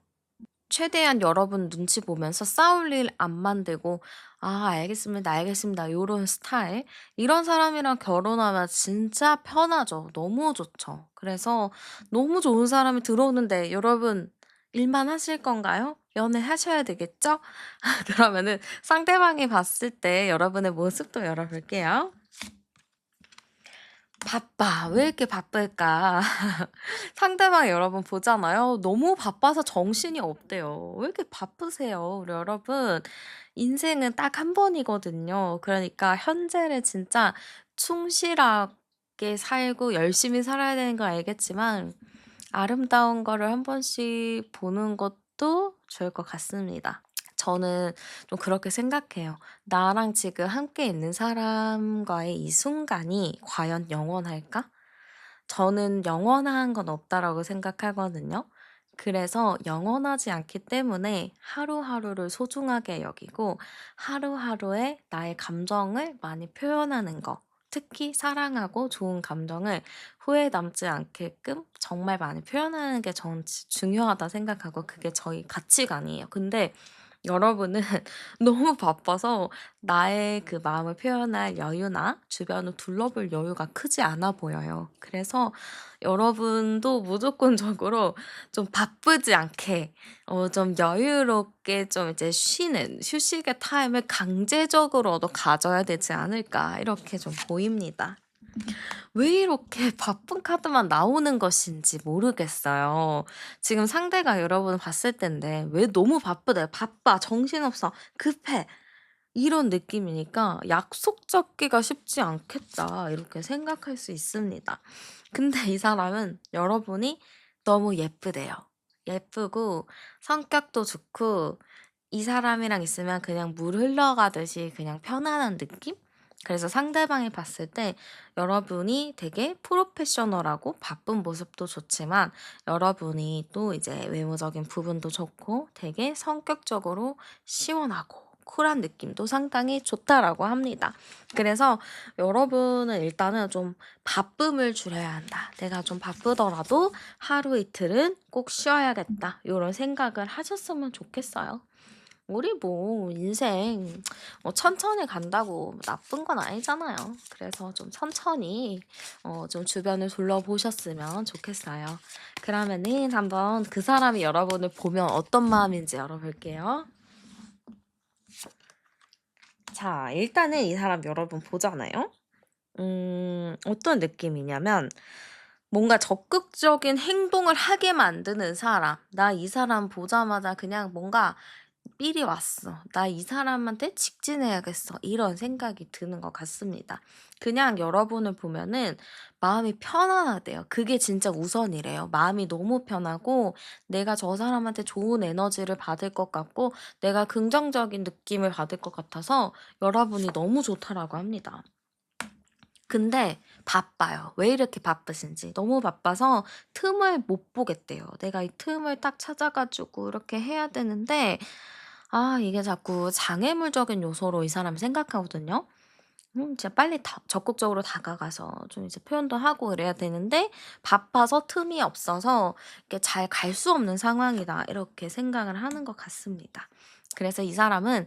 최대한 여러분 눈치 보면서 싸울 일 안 만들고 "아 알겠습니다, 알겠습니다." 요런 스타일. 이런 사람이랑 결혼하면 진짜 편하죠. 너무 좋죠. 그래서 너무 좋은 사람이 들어오는데 여러분 일만 하실 건가요? 연애하셔야 되겠죠? 그러면은 상대방이 봤을 때 여러분의 모습도 열어볼게요. 바빠. 왜 이렇게 바쁠까? 상대방 여러분 보잖아요. 너무 바빠서 정신이 없대요. 왜 이렇게 바쁘세요? 우리 여러분 인생은 딱 한 번이거든요. 그러니까 현재를 진짜 충실하게 살고 열심히 살아야 되는 거 알겠지만 아름다운 거를 한 번씩 보는 것도 좋을 것 같습니다. 저는 좀 그렇게 생각해요. 나랑 지금 함께 있는 사람과의 이 순간이 과연 영원할까? 저는 영원한 건 없다라고 생각하거든요. 그래서 영원하지 않기 때문에 하루하루를 소중하게 여기고 하루하루에 나의 감정을 많이 표현하는 거, 특히 사랑하고 좋은 감정을 후회 남지 않게끔 정말 많이 표현하는 게 저는 중요하다 생각하고 그게 저희 가치관이에요. 근데 여러분은 너무 바빠서 나의 그 마음을 표현할 여유나 주변을 둘러볼 여유가 크지 않아 보여요. 그래서 여러분도 무조건적으로 좀 바쁘지 않게 좀 여유롭게 좀 이제 쉬는 휴식의 타임을 강제적으로도 가져야 되지 않을까 이렇게 좀 보입니다. 왜 이렇게 바쁜 카드만 나오는 것인지 모르겠어요. 지금 상대가 여러분 봤을 텐데 왜 너무 바쁘대. "바빠. 정신없어. 급해." 이런 느낌이니까 '약속 잡기가 쉽지 않겠다.' 이렇게 생각할 수 있습니다. 근데 이 사람은 여러분이 너무 예쁘대요. 예쁘고 성격도 좋고 이 사람이랑 있으면 그냥 물 흘러가듯이 그냥 편안한 느낌? 그래서 상대방이 봤을 때 여러분이 되게 프로페셔널하고 바쁜 모습도 좋지만 여러분이 또 이제 외모적인 부분도 좋고 되게 성격적으로 시원하고 쿨한 느낌도 상당히 좋다라고 합니다. 그래서 여러분은 일단은 좀 바쁨을 줄여야 한다. 내가 좀 바쁘더라도 하루 이틀은 꼭 쉬어야겠다. 요런 생각을 하셨으면 좋겠어요. 우리 뭐 인생 뭐 천천히 간다고 나쁜 건 아니잖아요. 그래서 좀 천천히 좀 주변을 둘러보셨으면 좋겠어요. 그러면은 한번 그 사람이 여러분을 보면 어떤 마음인지 열어볼게요. 자, 일단은 이 사람 여러분 보잖아요. 어떤 느낌이냐면 뭔가 적극적인 행동을 하게 만드는 사람. 나 이 사람 보자마자 그냥 뭔가 삘이 왔어. '나 이 사람한테 직진해야겠어.' 이런 생각이 드는 것 같습니다. 그냥 여러분을 보면은 마음이 편안하대요. 그게 진짜 우선이래요. 마음이 너무 편하고 내가 저 사람한테 좋은 에너지를 받을 것 같고 내가 긍정적인 느낌을 받을 것 같아서 여러분이 너무 좋다라고 합니다. 근데 바빠요. 왜 이렇게 바쁘신지. 너무 바빠서 틈을 못 보겠대요. 내가 이 틈을 딱 찾아 가지고 이렇게 해야 되는데 이게 자꾸 장애물적인 요소로 이 사람이 생각하거든요. 진짜 빨리 적극적으로 다가가서 좀 이제 표현도 하고 이래야 되는데 바빠서 틈이 없어서 이게 '잘 갈 수 없는 상황이다.' 이렇게 생각을 하는 것 같습니다. 그래서 이 사람은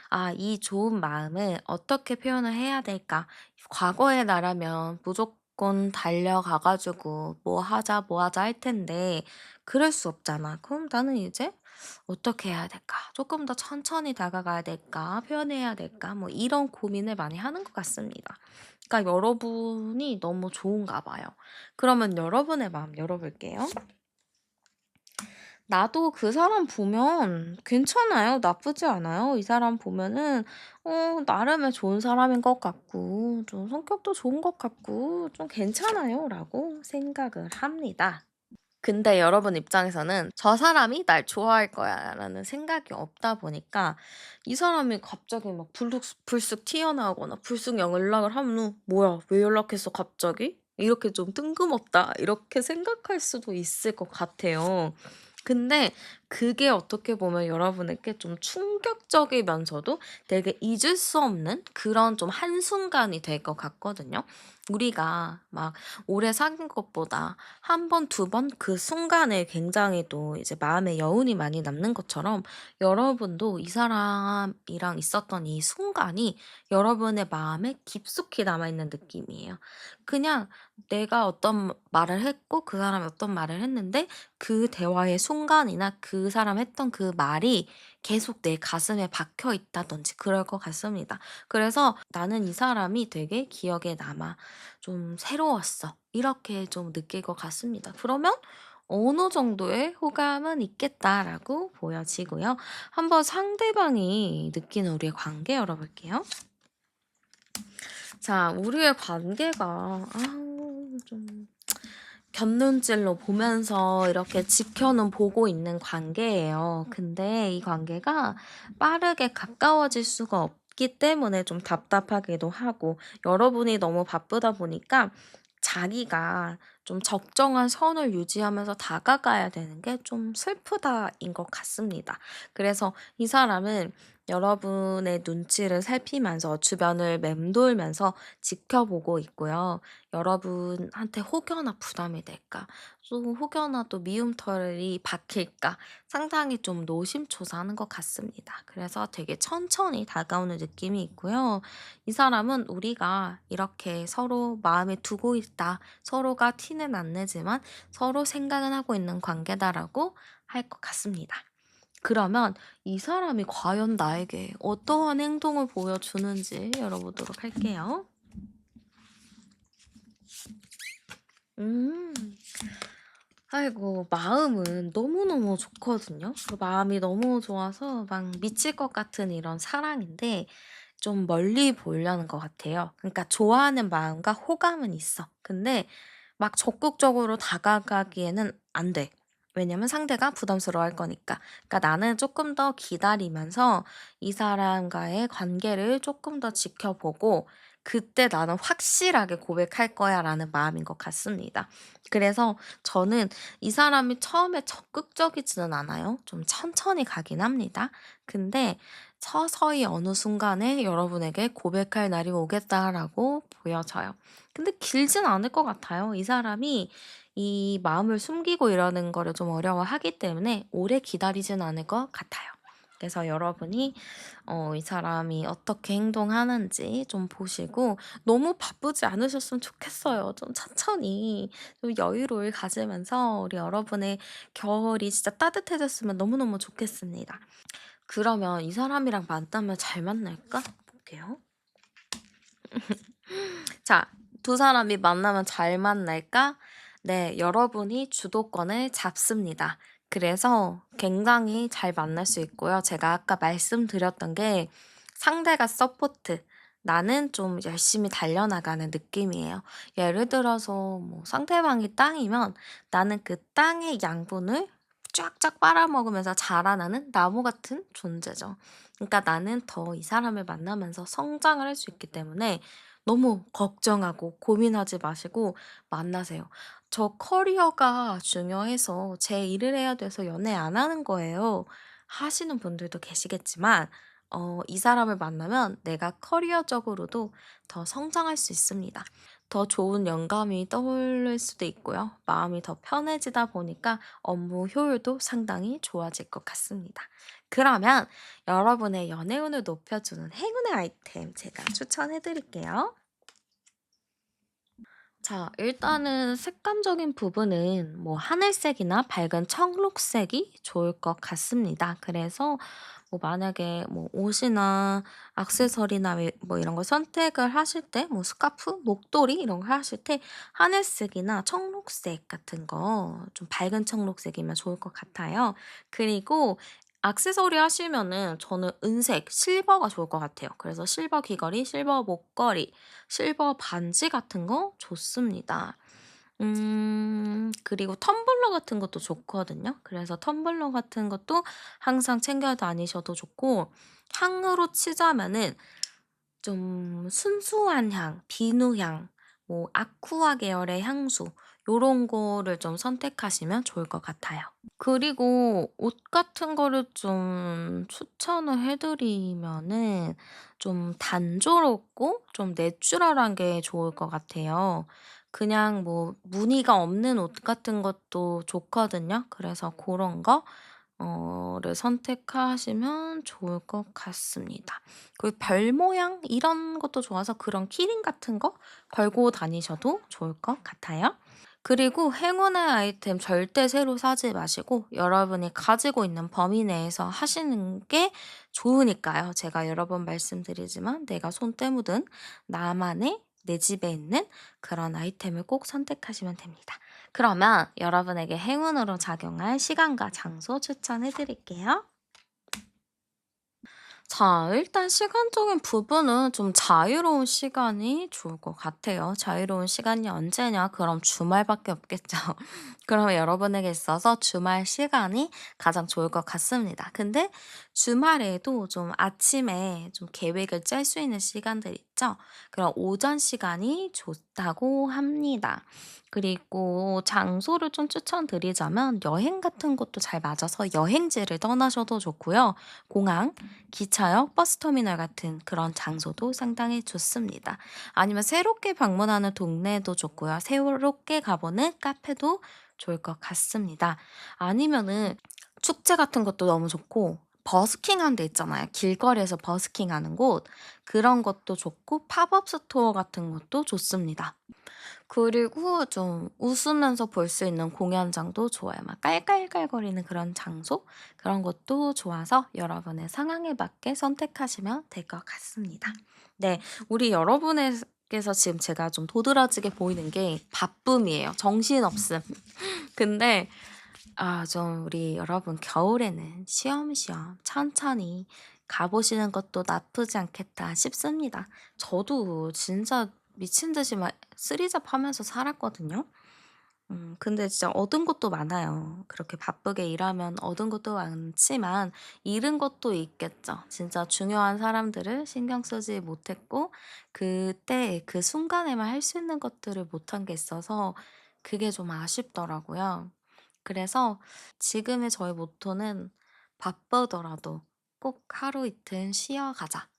'아 이 좋은 마음을 어떻게 표현을 해야 될까?' 과거의 나라면 무조건 달려가 가지고 "뭐 하자, 뭐 하자." 할 텐데 그럴 수 없잖아. 그럼 나는 이제 '어떻게 해야 될까? 조금 더 천천히 다가가야 될까? 표현해야 될까?' 뭐 이런 고민을 많이 하는 것 같습니다. 그러니까 여러분이 너무 좋은가 봐요. 그러면 여러분의 마음 열어 볼게요. 나도 그 사람 보면 괜찮아요. 나쁘지 않아요. 이 사람 보면은 나름의 좋은 사람인 것 같고 좀 성격도 좋은 것 같고 좀 괜찮아요라고 생각을 합니다. 근데 여러분 입장에서는 '저 사람이 날 좋아할 거야.'라는 생각이 없다 보니까 이 사람이 갑자기 막 불쑥 튀어나오거나 불쑥 연락을 하면은 '뭐야 왜 연락했어 갑자기?' 이렇게 좀 '뜬금없다.' 이렇게 생각할 수도 있을 것 같아요. 근데 그게 어떻게 보면 여러분에게 좀 충격적이면서도 되게 잊을 수 없는 그런 좀 한순간이 될 것 같거든요. 우리가 막 오래 사귄 것보다 한 번, 두 번 그 순간에 굉장히 또 이제 마음에 여운이 많이 남는 것처럼 여러분도 이 사람이랑 있었던 이 순간이 여러분의 마음에 깊숙이 남아있는 느낌이에요. 그냥 내가 어떤 말을 했고 그 사람이 어떤 말을 했는데 그 대화의 순간이나 그 사람 했던 그 말이 계속 내 가슴에 박혀 있다든지 그럴 것 같습니다. 그래서 '나는 이 사람이 되게 기억에 남아. 좀 새로웠어.' 이렇게 좀 느낄 것 같습니다. 그러면 '어느 정도의 호감은 있겠다.'라고 보여지고요. 한번 상대방이 느끼는 우리의 관계 열어볼게요. 자, 우리의 관계가 좀 곁눈질로 보면서 이렇게 지켜는 보고 있는 관계예요. 근데 이 관계가 빠르게 가까워질 수가 없기 때문에 좀 답답하기도 하고 여러분이 너무 바쁘다 보니까 자기가 좀 적정한 선을 유지하면서 다가가야 되는 게 좀 슬프다인 것 같습니다. 그래서 이 사람은 여러분의 눈치를 살피면서 주변을 맴돌면서 지켜보고 있고요. 여러분한테 혹여나 부담이 될까? 또 혹여나 또 미움털이 박힐까? 상당히 좀 노심초사하는 것 같습니다. 그래서 되게 천천히 다가오는 느낌이 있고요. 이 사람은 우리가 이렇게 서로 마음에 두고 있다. 서로가 티는 안 내지만 서로 생각은 하고 있는 관계다라고 할 것 같습니다. 그러면 이 사람이 과연 나에게 어떠한 행동을 보여주는지 열어보도록 할게요. 음. 아이고 마음은 너무너무 좋거든요. 그 마음이 너무 좋아서 막 미칠 것 같은 이런 사랑인데 좀 멀리 보려는 것 같아요. 그러니까 좋아하는 마음과 호감은 있어. 근데 막 적극적으로 다가가기에는 안 돼. 왜냐면 상대가 부담스러워할 거니까. 그러니까 나는 조금 더 기다리면서 이 사람과의 관계를 조금 더 지켜보고 그때 나는 확실하게 고백할 거야라는 마음인 것 같습니다. 그래서 저는 이 사람이 처음에 적극적이지는 않아요. 좀 천천히 가긴 합니다. 근데 서서히 어느 순간에 여러분에게 고백할 날이 오겠다라고 보여져요. 근데 길진 않을 것 같아요. 이 사람이 이 마음을 숨기고 이러는 거를 좀 어려워하기 때문에 오래 기다리진 않을 것 같아요. 그래서 여러분이 이 사람이 어떻게 행동하는지 좀 보시고 너무 바쁘지 않으셨으면 좋겠어요. 좀 천천히 좀 여유를 가지면서 우리 여러분의 겨울이 진짜 따뜻해졌으면 너무너무 좋겠습니다. 그러면 이 사람이랑 만나면 잘 만날까? 볼게요. 자, 두 사람이 만나면 잘 만날까? 네, 여러분이 주도권을 잡습니다. 그래서 굉장히 잘 만날 수 있고요. 제가 아까 말씀드렸던 게 상대가 서포트, 나는 좀 열심히 달려나가는 느낌이에요. 예를 들어서 뭐 상대방이 땅이면 나는 그 땅의 양분을 쫙쫙 빨아먹으면서 자라나는 나무 같은 존재죠. 그러니까 나는 더 이 사람을 만나면서 성장을 할 수 있기 때문에 너무 걱정하고 고민하지 마시고 만나세요. "저 커리어가 중요해서 제 일을 해야 돼서 연애 안 하는 거예요." 하시는 분들도 계시겠지만 이 사람을 만나면 내가 커리어적으로도 더 성장할 수 있습니다. 더 좋은 영감이 떠오를 수도 있고요. 마음이 더 편해지다 보니까 업무 효율도 상당히 좋아질 것 같습니다. 그러면 여러분의 연애운을 높여주는 행운의 아이템 제가 추천해 드릴게요. 자, 일단은 색감적인 부분은 뭐 하늘색이나 밝은 청록색이 좋을 것 같습니다. 그래서 뭐 만약에 뭐 옷이나 액세서리나 뭐 이런 거 선택을 하실 때 뭐 스카프, 목도리 이런 거 하실 때 하늘색이나 청록색 같은 거 좀 밝은 청록색이면 좋을 것 같아요. 그리고 액세서리 하시면은 저는 은색, 실버가 좋을 것 같아요. 그래서 실버 귀걸이, 실버 목걸이, 실버 반지 같은 거 좋습니다. 그리고 텀블러 같은 것도 좋거든요. 그래서 텀블러 같은 것도 항상 챙겨 다니셔도 좋고 향으로 치자면은 좀 순수한 향, 비누향, 뭐 아쿠아 계열의 향수 요런 거를 좀 선택하시면 좋을 것 같아요. 그리고 옷 같은 거를 좀 추천을 해 드리면은 좀 단조롭고 좀 내추럴한 게 좋을 것 같아요. 그냥 뭐 무늬가 없는 옷 같은 것도 좋거든요. 그래서 고런 거 를 선택하시면 좋을 것 같습니다. 그리고 별 모양 이런 것도 좋아서 그런 키링 같은 거 걸고 다니셔도 좋을 것 같아요. 그리고 행운의 아이템 절대 새로 사지 마시고 여러분이 가지고 있는 범위 내에서 하시는 게 좋으니까요. 제가 여러 번 말씀드리지만 내가 손때 묻은 나만의 내 집에 있는 그런 아이템을 꼭 선택하시면 됩니다. 그러면 여러분에게 행운으로 작용할 시간과 장소 추천해 드릴게요. 자, 일단 시간적인 부분은 좀 자유로운 시간이 좋을 것 같아요. 자유로운 시간이 언제냐? 그럼 주말밖에 없겠죠. 그러면 여러분에게 있어서 주말 시간이 가장 좋을 것 같습니다. 근데 주말에도 좀 아침에 좀 계획을 짤 수 있는 시간들 있죠? 그럼 오전 시간이 좋다고 합니다. 그리고 장소를 좀 추천드리자면 여행 같은 것도 잘 맞아서 여행지를 떠나셔도 좋고요. 공항, 기차역, 버스터미널 같은 그런 장소도 상당히 좋습니다. 아니면 새롭게 방문하는 동네도 좋고요. 새롭게 가보는 카페도 좋을 것 같습니다. 아니면은 축제 같은 것도 너무 좋고 버스킹 하는 데 있잖아요. 길거리에서 버스킹 하는 곳. 그런 것도 좋고 팝업 스토어 같은 것도 좋습니다. 그리고 좀 웃으면서 볼 수 있는 공연장도 좋아요. 막 깔깔깔거리는 그런 장소? 그런 것도 좋아서 여러분의 상황에 맞게 선택하시면 될 것 같습니다. 네. 우리 여러분께서 지금 제가 좀 도드라지게 보이는 게 바쁨이에요. 정신없음. 근데 좀 우리 여러분 겨울에는 쉬엄쉬엄 천천히 가 보시는 것도 나쁘지 않겠다 싶습니다. 저도 진짜 미친 듯이 막 쓰리잡하면서 살았거든요. 근데 진짜 얻은 것도 많아요. 그렇게 바쁘게 일하면 얻은 것도 많지만 잃은 것도 있겠죠. 진짜 중요한 사람들을 신경 쓰지 못했고 그때 그 순간에만 할 수 있는 것들을 못한 게 있어서 그게 좀 아쉽더라고요. 그래서 지금의 저의 모토는 "바쁘더라도 꼭 하루 이틀 쉬어가자.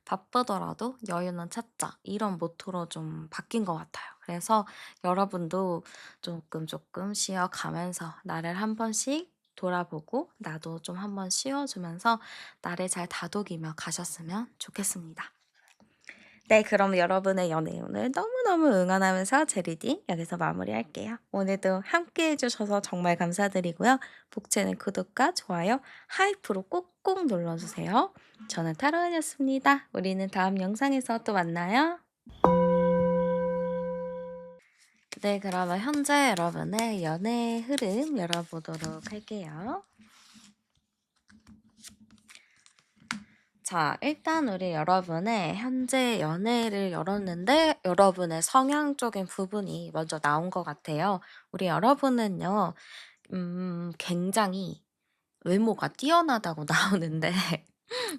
바쁘더라도 여유는 찾자." 이런 모토로 좀 바뀐 것 같아요. 그래서 여러분도 조금 조금 쉬어가면서 나를 한 번씩 돌아보고 나도 좀 한번 쉬어 주면서 나를 잘 다독이며 가셨으면 좋겠습니다. 네, 그럼 여러분의 연애운을 너무너무 응원하면서 제 리딩 여기서 마무리할게요. 오늘도 함께 해주셔서 정말 감사드리고요. 복채는 구독과 좋아요, 하이프로 꼭꼭 눌러주세요. 저는 타로은이었습니다. 우리는 다음 영상에서 또 만나요. 네, 그러면 현재 여러분의 연애 흐름 열어보도록 할게요. 자, 일단 우리 여러분의 현재 연애를 열었는데 여러분의 성향적인 부분이 먼저 나온 것 같아요. 우리 여러분은요, 굉장히 외모가 뛰어나다고 나오는데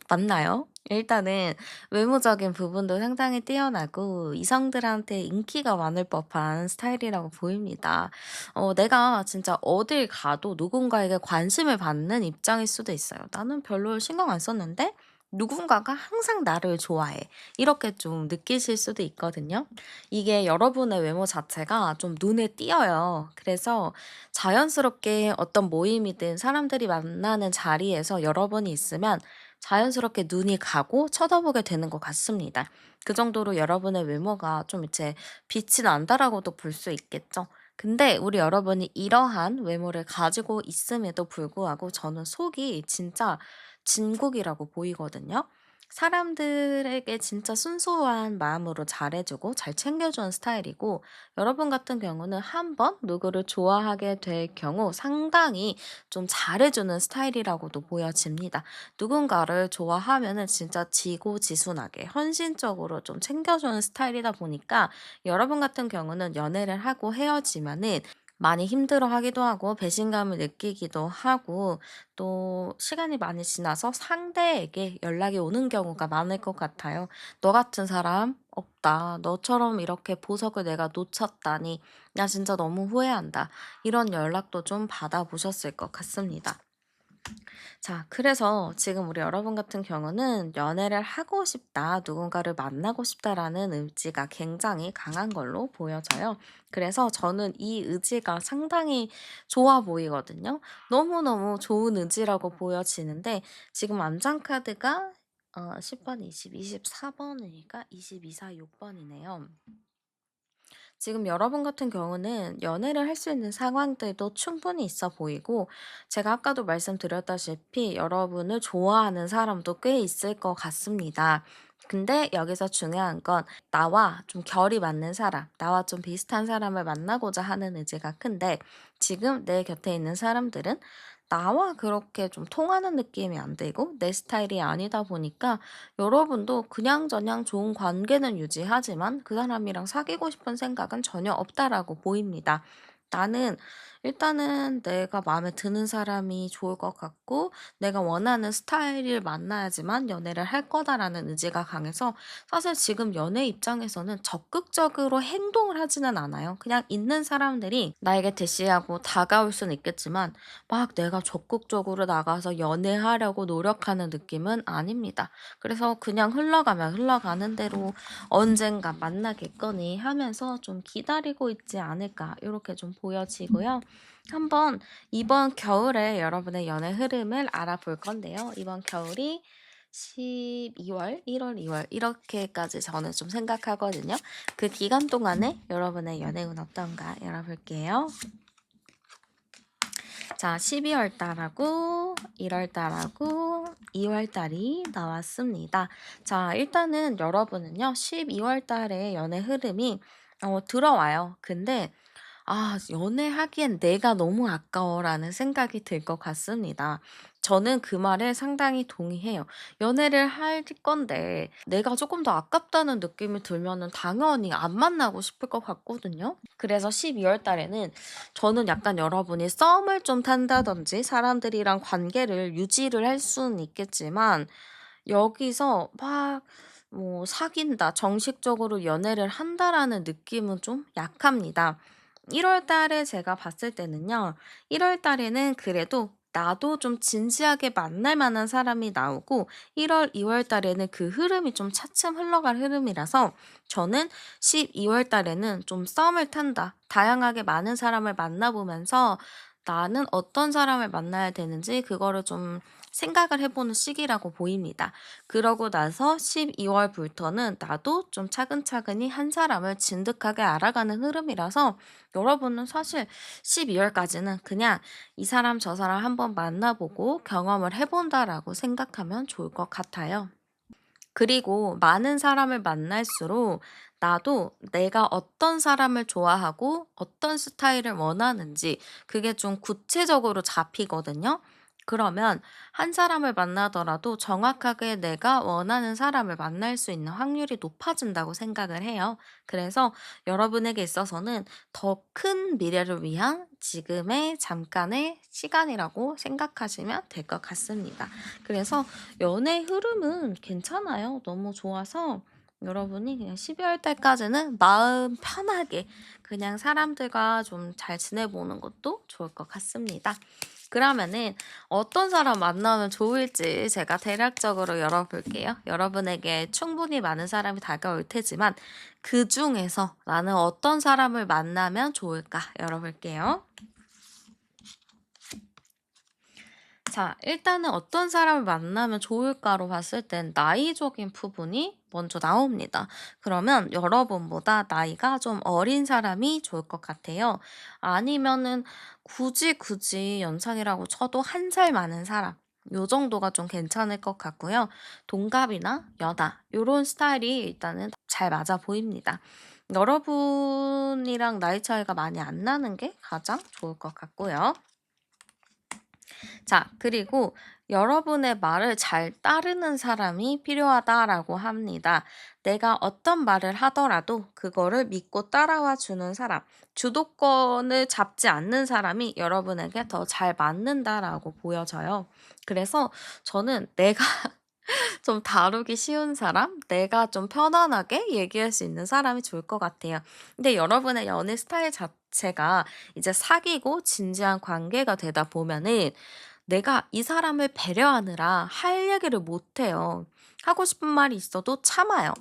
맞나요? 일단은 외모적인 부분도 상당히 뛰어나고 이성들한테 인기가 많을 법한 스타일이라고 보입니다. 내가 진짜 어딜 가도 누군가에게 관심을 받는 입장일 수도 있어요. 나는 별로 신경 안 썼는데 누군가가 항상 나를 좋아해. 이렇게 좀 느끼실 수도 있거든요. 이게 여러분의 외모 자체가 좀 눈에 띄어요. 그래서 자연스럽게 어떤 모임이든 사람들이 만나는 자리에서 여러분이 있으면 자연스럽게 눈이 가고 쳐다보게 되는 것 같습니다. 그 정도로 여러분의 외모가 좀 이제 빛이 난다라고도 볼 수 있겠죠. 근데 우리 여러분이 이러한 외모를 가지고 있음에도 불구하고 저는 속이 진짜 진국이라고 보이거든요. 사람들에게 진짜 순수한 마음으로 잘해주고 잘 챙겨주는 스타일이고, 여러분 같은 경우는 한 번 누구를 좋아하게 될 경우 상당히 좀 잘해주는 스타일이라고도 보여집니다. 누군가를 좋아하면은 진짜 지고지순하게 헌신적으로 좀 챙겨주는 스타일이다 보니까 여러분 같은 경우는 연애를 하고 헤어지면은 많이 힘들어하기도 하고 배신감을 느끼기도 하고, 또 시간이 많이 지나서 상대에게 연락이 오는 경우가 많을 것 같아요. "너 같은 사람 없다. 너처럼 이렇게 보석을 내가 놓쳤다니. 나 진짜 너무 후회한다." 이런 연락도 좀 받아보셨을 것 같습니다. 자, 그래서 지금 우리 여러분 같은 경우는 '연애를 하고 싶다. 누군가를 만나고 싶다.'라는 의지가 굉장히 강한 걸로 보여져요. 그래서 저는 이 의지가 상당히 좋아 보이거든요. 너무너무 좋은 의지라고 보여지는데, 지금 암장 카드가 10 번, 20, 24 번이니까 22, 4, 6 번이네요. 지금 여러분 같은 경우는 연애를 할 수 있는 상황들도 충분히 있어 보이고, 제가 아까도 말씀드렸다시피 여러분을 좋아하는 사람도 꽤 있을 것 같습니다. 근데 여기서 중요한 건 나와 좀 결이 맞는 사람, 나와 좀 비슷한 사람을 만나고자 하는 의지가 큰데, 지금 내 곁에 있는 사람들은 나와 그렇게 좀 통하는 느낌이 안 들고 내 스타일이 아니다 보니까 여러분도 그냥저냥 좋은 관계는 유지하지만 그 사람이랑 사귀고 싶은 생각은 전혀 없다라고 보입니다. 나는 일단은 내가 마음에 드는 사람이 좋을 것 같고 내가 원하는 스타일을 만나야지만 연애를 할 거다라는 의지가 강해서, 사실 지금 연애 입장에서는 적극적으로 행동을 하지는 않아요. 그냥 있는 사람들이 나에게 대시하고 다가올 수는 있겠지만 막 내가 적극적으로 나가서 연애하려고 노력하는 느낌은 아닙니다. 그래서 그냥 흘러가면 흘러가는 대로 언젠가 만나겠거니 하면서 좀 기다리고 있지 않을까, 이렇게 좀 보여지고요. 한번 이번 겨울에 여러분의 연애 흐름을 알아볼 건데요. 이번 겨울이 12월, 1월, 2월 이렇게까지 저는 좀 생각하거든요. 그 기간 동안에 여러분의 연애운 어떤가 열어볼게요. 자, 12월 달하고 1월 달하고 2월 달이 나왔습니다. 자, 일단은 여러분은요, 12월 달에 연애 흐름이 들어와요. 근데 연애하기엔 내가 너무 아까워라는 생각이 들 것 같습니다. 저는 그 말에 상당히 동의해요. 연애를 할 건데 내가 조금 더 아깝다는 느낌이 들면은 당연히 안 만나고 싶을 것 같거든요. 그래서 12월 달에는 저는 약간 여러분이 썸을 좀 탄다든지 사람들이랑 관계를 유지를 할 수는 있겠지만, 여기서 막 뭐 사귄다, 정식적으로 연애를 한다라는 느낌은 좀 약합니다. 1월 달에 제가 봤을 때는요. 1월 달에는 그래도 나도 좀 진지하게 만날 만한 사람이 나오고, 1월, 2월 달에는 그 흐름이 좀 차츰 흘러갈 흐름이라서 저는 12월 달에는 좀 썸을 탄다. 다양하게 많은 사람을 만나보면서 나는 어떤 사람을 만나야 되는지 그거를 좀 생각을 해보는 시기라고 보입니다. 그러고 나서 12월부터는 나도 좀 차근차근히 한 사람을 진득하게 알아가는 흐름이라서, 여러분은 사실 12월까지는 그냥 이 사람 저 사람 한번 만나보고 경험을 해본다라고 생각하면 좋을 것 같아요. 그리고 많은 사람을 만날수록 나도 내가 어떤 사람을 좋아하고 어떤 스타일을 원하는지 그게 좀 구체적으로 잡히거든요. 그러면 한 사람을 만나더라도 정확하게 내가 원하는 사람을 만날 수 있는 확률이 높아진다고 생각을 해요. 그래서 여러분에게 있어서는 더 큰 미래를 위한 지금의 잠깐의 시간이라고 생각하시면 될 것 같습니다. 그래서 연애 흐름은 괜찮아요. 너무 좋아서 여러분이 그냥 12월 달까지는 마음 편하게 그냥 사람들과 좀 잘 지내보는 것도 좋을 것 같습니다. 그러면은 어떤 사람 만나면 좋을지 제가 대략적으로 열어볼게요. 여러분에게 충분히 많은 사람이 다가올 테지만 그 중에서 나는 어떤 사람을 만나면 좋을까 열어볼게요. 자, 일단은 어떤 사람을 만나면 좋을까로 봤을 땐 나이적인 부분이 먼저 나옵니다. 그러면 여러분보다 나이가 좀 어린 사람이 좋을 것 같아요. 아니면은 굳이 연상이라고 쳐도 한 살 많은 사람. 요 정도가 좀 괜찮을 것 같고요. 동갑이나 여다 요런 스타일이 일단은 잘 맞아 보입니다. 여러분이랑 나이 차이가 많이 안 나는 게 가장 좋을 것 같고요. 자, 그리고 여러분의 말을 잘 따르는 사람이 필요하다라고 합니다. 내가 어떤 말을 하더라도 그거를 믿고 따라와 주는 사람, 주도권을 잡지 않는 사람이 여러분에게 더 잘 맞는다라고 보여져요. 그래서 저는 내가 좀 다루기 쉬운 사람, 내가 좀 편안하게 얘기할 수 있는 사람이 좋을 것 같아요. 근데 여러분의 연애 스타일 자체가 이제 사귀고 진지한 관계가 되다 보면은 내가 이 사람을 배려하느라 할 얘기를 못 해요. 하고 싶은 말이 있어도 참아요.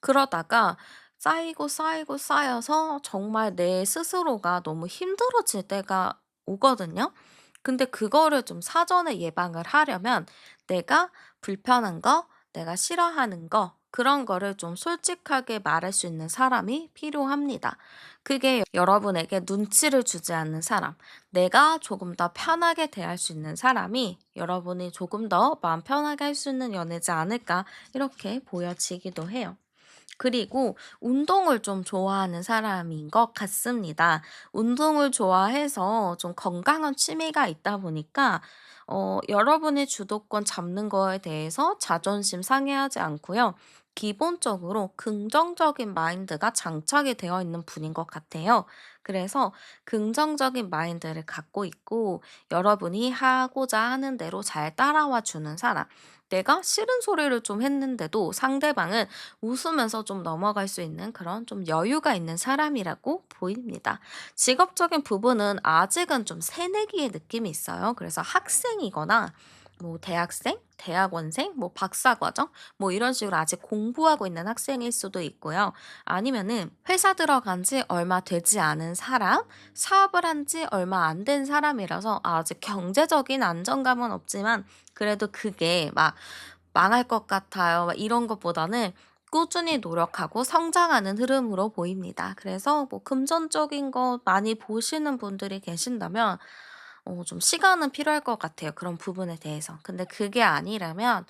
그러다가 쌓여서 정말 내 스스로가 너무 힘들어질 때가 오거든요. 근데 그거를 좀 사전에 예방을 하려면 내가 불편한 거, 내가 싫어하는 거, 그런 거를 좀 솔직하게 말할 수 있는 사람이 필요합니다. 그게 여러분에게 눈치를 주지 않는 사람, 내가 조금 더 편하게 대할 수 있는 사람이 여러분이 조금 더 마음 편하게 할 수 있는 연애지 않을까, 이렇게 보여지기도 해요. 그리고 운동을 좀 좋아하는 사람인 것 같습니다. 운동을 좋아해서 좀 건강한 취미가 있다 보니까 여러분의 주도권 잡는 거에 대해서 자존심 상해하지 않고요. 기본적으로 긍정적인 마인드가 장착이 되어 있는 분인 것 같아요. 그래서 긍정적인 마인드를 갖고 있고 여러분이 하고자 하는 대로 잘 따라와 주는 사람. 내가 싫은 소리를 좀 했는데도 상대방은 웃으면서 좀 넘어갈 수 있는 그런 좀 여유가 있는 사람이라고 보입니다. 직업적인 부분은 아직은 좀 새내기의 느낌이 있어요. 그래서 학생이거나 뭐 대학생, 대학원생, 뭐 박사과정, 뭐 이런 식으로 아직 공부하고 있는 학생일 수도 있고요. 아니면은 회사 들어간 지 얼마 되지 않은 사람, 사업을 한 지 얼마 안 된 사람이라서 아직 경제적인 안정감은 없지만 그래도 그게 막 망할 것 같아요. 막 이런 것보다는 꾸준히 노력하고 성장하는 흐름으로 보입니다. 그래서 뭐 금전적인 거 많이 보시는 분들이 계신다면 좀 시간은 필요할 것 같아요, 그런 부분에 대해서. 근데 그게 아니라면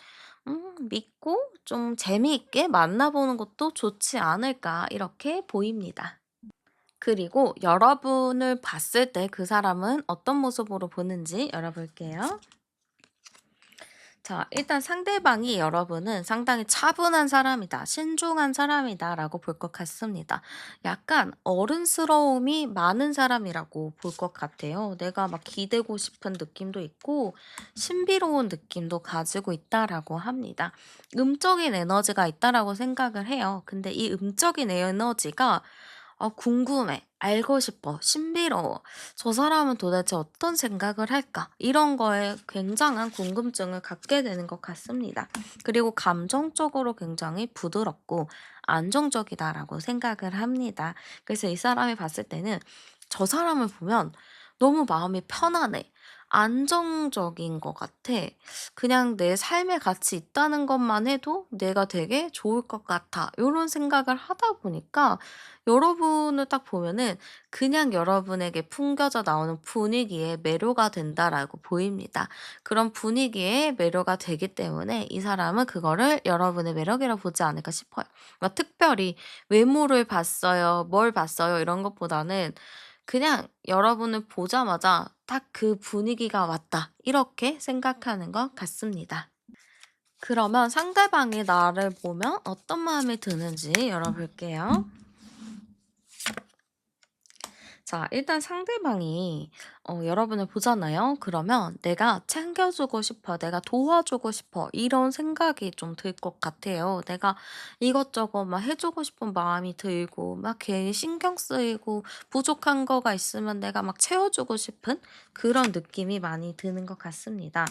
믿고 좀 재미있게 만나보는 것도 좋지 않을까 이렇게 보입니다. 그리고 여러분을 봤을 때 그 사람은 어떤 모습으로 보는지 열어볼게요. 자, 일단 상대방이 여러분은 상당히 차분한 사람이다, 신중한 사람이다라고 볼 것 같습니다. 약간 어른스러움이 많은 사람이라고 볼 것 같아요. 내가 막 기대고 싶은 느낌도 있고 신비로운 느낌도 가지고 있다라고 합니다. 음적인 에너지가 있다라고 생각을 해요. 근데 이 음적인 에너지가 궁금해. 알고 싶어. 신비로워. 저 사람은 도대체 어떤 생각을 할까? 이런 거에 굉장한 궁금증을 갖게 되는 것 같습니다. 그리고 감정적으로 굉장히 부드럽고 안정적이다라고 생각을 합니다. 그래서 이 사람이 봤을 때는 저 사람을 보면 너무 마음이 편안해. 안정적인 것 같아. 그냥 내 삶에 같이 있다는 것만 해도 내가 되게 좋을 것 같아. 이런 생각을 하다 보니까 여러분을 딱 보면은 그냥 여러분에게 풍겨져 나오는 분위기에 매료가 된다라고 보입니다. 그런 분위기에 매료가 되기 때문에 이 사람은 그거를 여러분의 매력이라고 보지 않을까 싶어요. 그러니까 특별히 외모를 봤어요, 뭘 봤어요 이런 것보다는 그냥 여러분을 보자마자 딱 그 분위기가 왔다 이렇게 생각하는 것 같습니다. 그러면 상대방이 나를 보면 어떤 마음이 드는지 열어볼게요. 자, 일단 상대방이 여러분을 보잖아요. 그러면 '내가 챙겨주고 싶어. 내가 도와주고 싶어.' 이런 생각이 좀 들 것 같아요. 내가 이것저것 막 해 주고 싶은 마음이 들고 막 괜히 신경 쓰이고 부족한 거가 있으면 내가 막 채워 주고 싶은 그런 느낌이 많이 드는 것 같습니다.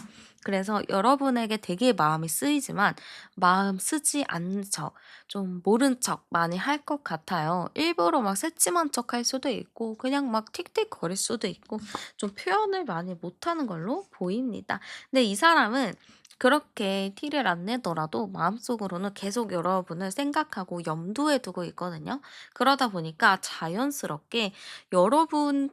그래서 여러분에게 되게 마음이 쓰이지만 마음 쓰지 않는 척, 좀 모른 척 많이 할 것 같아요. 일부러 막 새침한 척 할 수도 있고 그냥 막 틱틱거릴 수도 있고 좀 표현을 많이 못하는 걸로 보입니다. 근데 이 사람은 그렇게 티를 안 내더라도 마음속으로는 계속 여러분을 생각하고 염두에 두고 있거든요. 그러다 보니까 자연스럽게 여러분의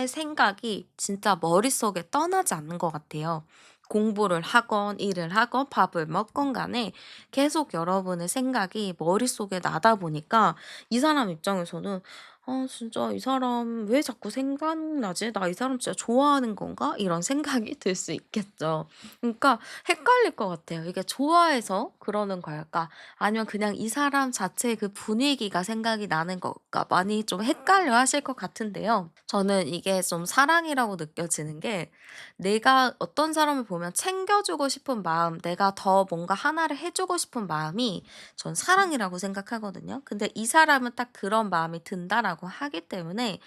생각이 진짜 머릿속에 떠나지 않는 것 같아요. 공부를 하건 일을 하건 밥을 먹건 간에 계속 여러분의 생각이 머릿속에 나다 보니까 이 사람 입장에서는 '아 진짜 이 사람 왜 자꾸 생각나지? 나 이 사람 진짜 좋아하는 건가?' 이런 생각이 들 수 있겠죠. 그러니까 헷갈릴 것 같아요. 이게 좋아해서 그러는 걸까? 아니면 그냥 이 사람 자체의 그 분위기가 생각이 나는 걸까? 많이 좀 헷갈려하실 것 같은데요. 저는 이게 좀 사랑이라고 느껴지는 게 내가 어떤 사람을 보면 챙겨주고 싶은 마음, 내가 더 뭔가 하나를 해 주고 싶은 마음이 전 사랑이라고 생각하거든요. 근데 이 사람은 딱 그런 마음이 든다라고 하기 때문에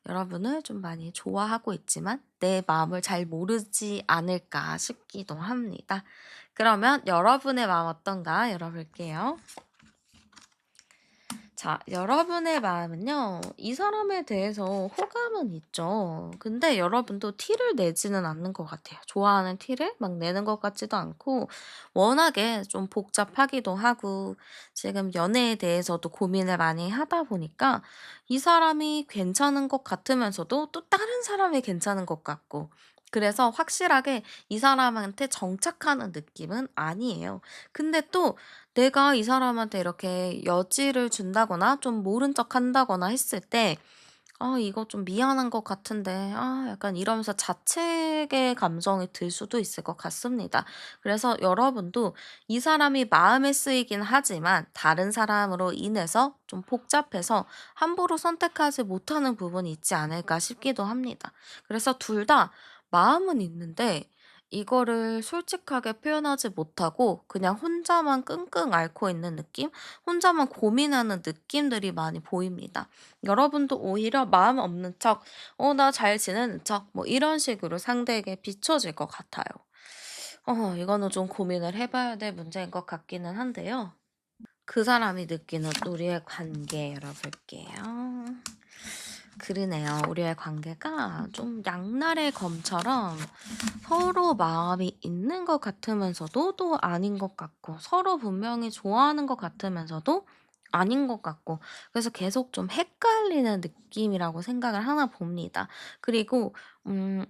여러분을 좀 많이 좋아하고 있지만 내 마음을 잘 모르지 않을까 싶기도 합니다. 그러면 여러분의 마음 어떤가 열어볼게요. 자, 여러분의 마음은요, 이 사람에 대해서 호감은 있죠. 근데 여러분도 티를 내지는 않는 것 같아요. 좋아하는 티를 막 내는 것 같지도 않고, 워낙에 좀 복잡하기도 하고, 지금 연애에 대해서도 고민을 많이 하다 보니까, 이 사람이 괜찮은 것 같으면서도 또 다른 사람이 괜찮은 것 같고, 그래서 확실하게 이 사람한테 정착하는 느낌은 아니에요. 근데 또 내가 이 사람한테 이렇게 여지를 준다거나 좀 모른 척한다거나 했을 때 '아 이거 좀 미안한 것 같은데.' 약간 이러면서 자책의 감정이 들 수도 있을 것 같습니다. 그래서 여러분도 이 사람이 마음에 쓰이긴 하지만 다른 사람으로 인해서 좀 복잡해서 함부로 선택하지 못하는 부분이 있지 않을까 싶기도 합니다. 그래서 둘 다 마음은 있는데 이거를 솔직하게 표현하지 못하고 그냥 혼자만 끙끙 앓고 있는 느낌? 혼자만 고민하는 느낌들이 많이 보입니다. 여러분도 오히려 마음 없는 척, 나 잘 지내는 척, 뭐 이런 식으로 상대에게 비춰질 것 같아요. 이거는 좀 고민을 해봐야 될 문제인 것 같기는 한데요. 그 사람이 느끼는 우리의 관계 열어볼게요. 그러네요. 우리의 관계가 좀 양날의 검처럼 서로 마음이 있는 것 같으면서도 또 아닌 것 같고 서로 분명히 좋아하는 것 같으면서도 아닌 것 같고 그래서 계속 좀 헷갈리는 느낌이라고 생각을 하나 봅니다. 그리고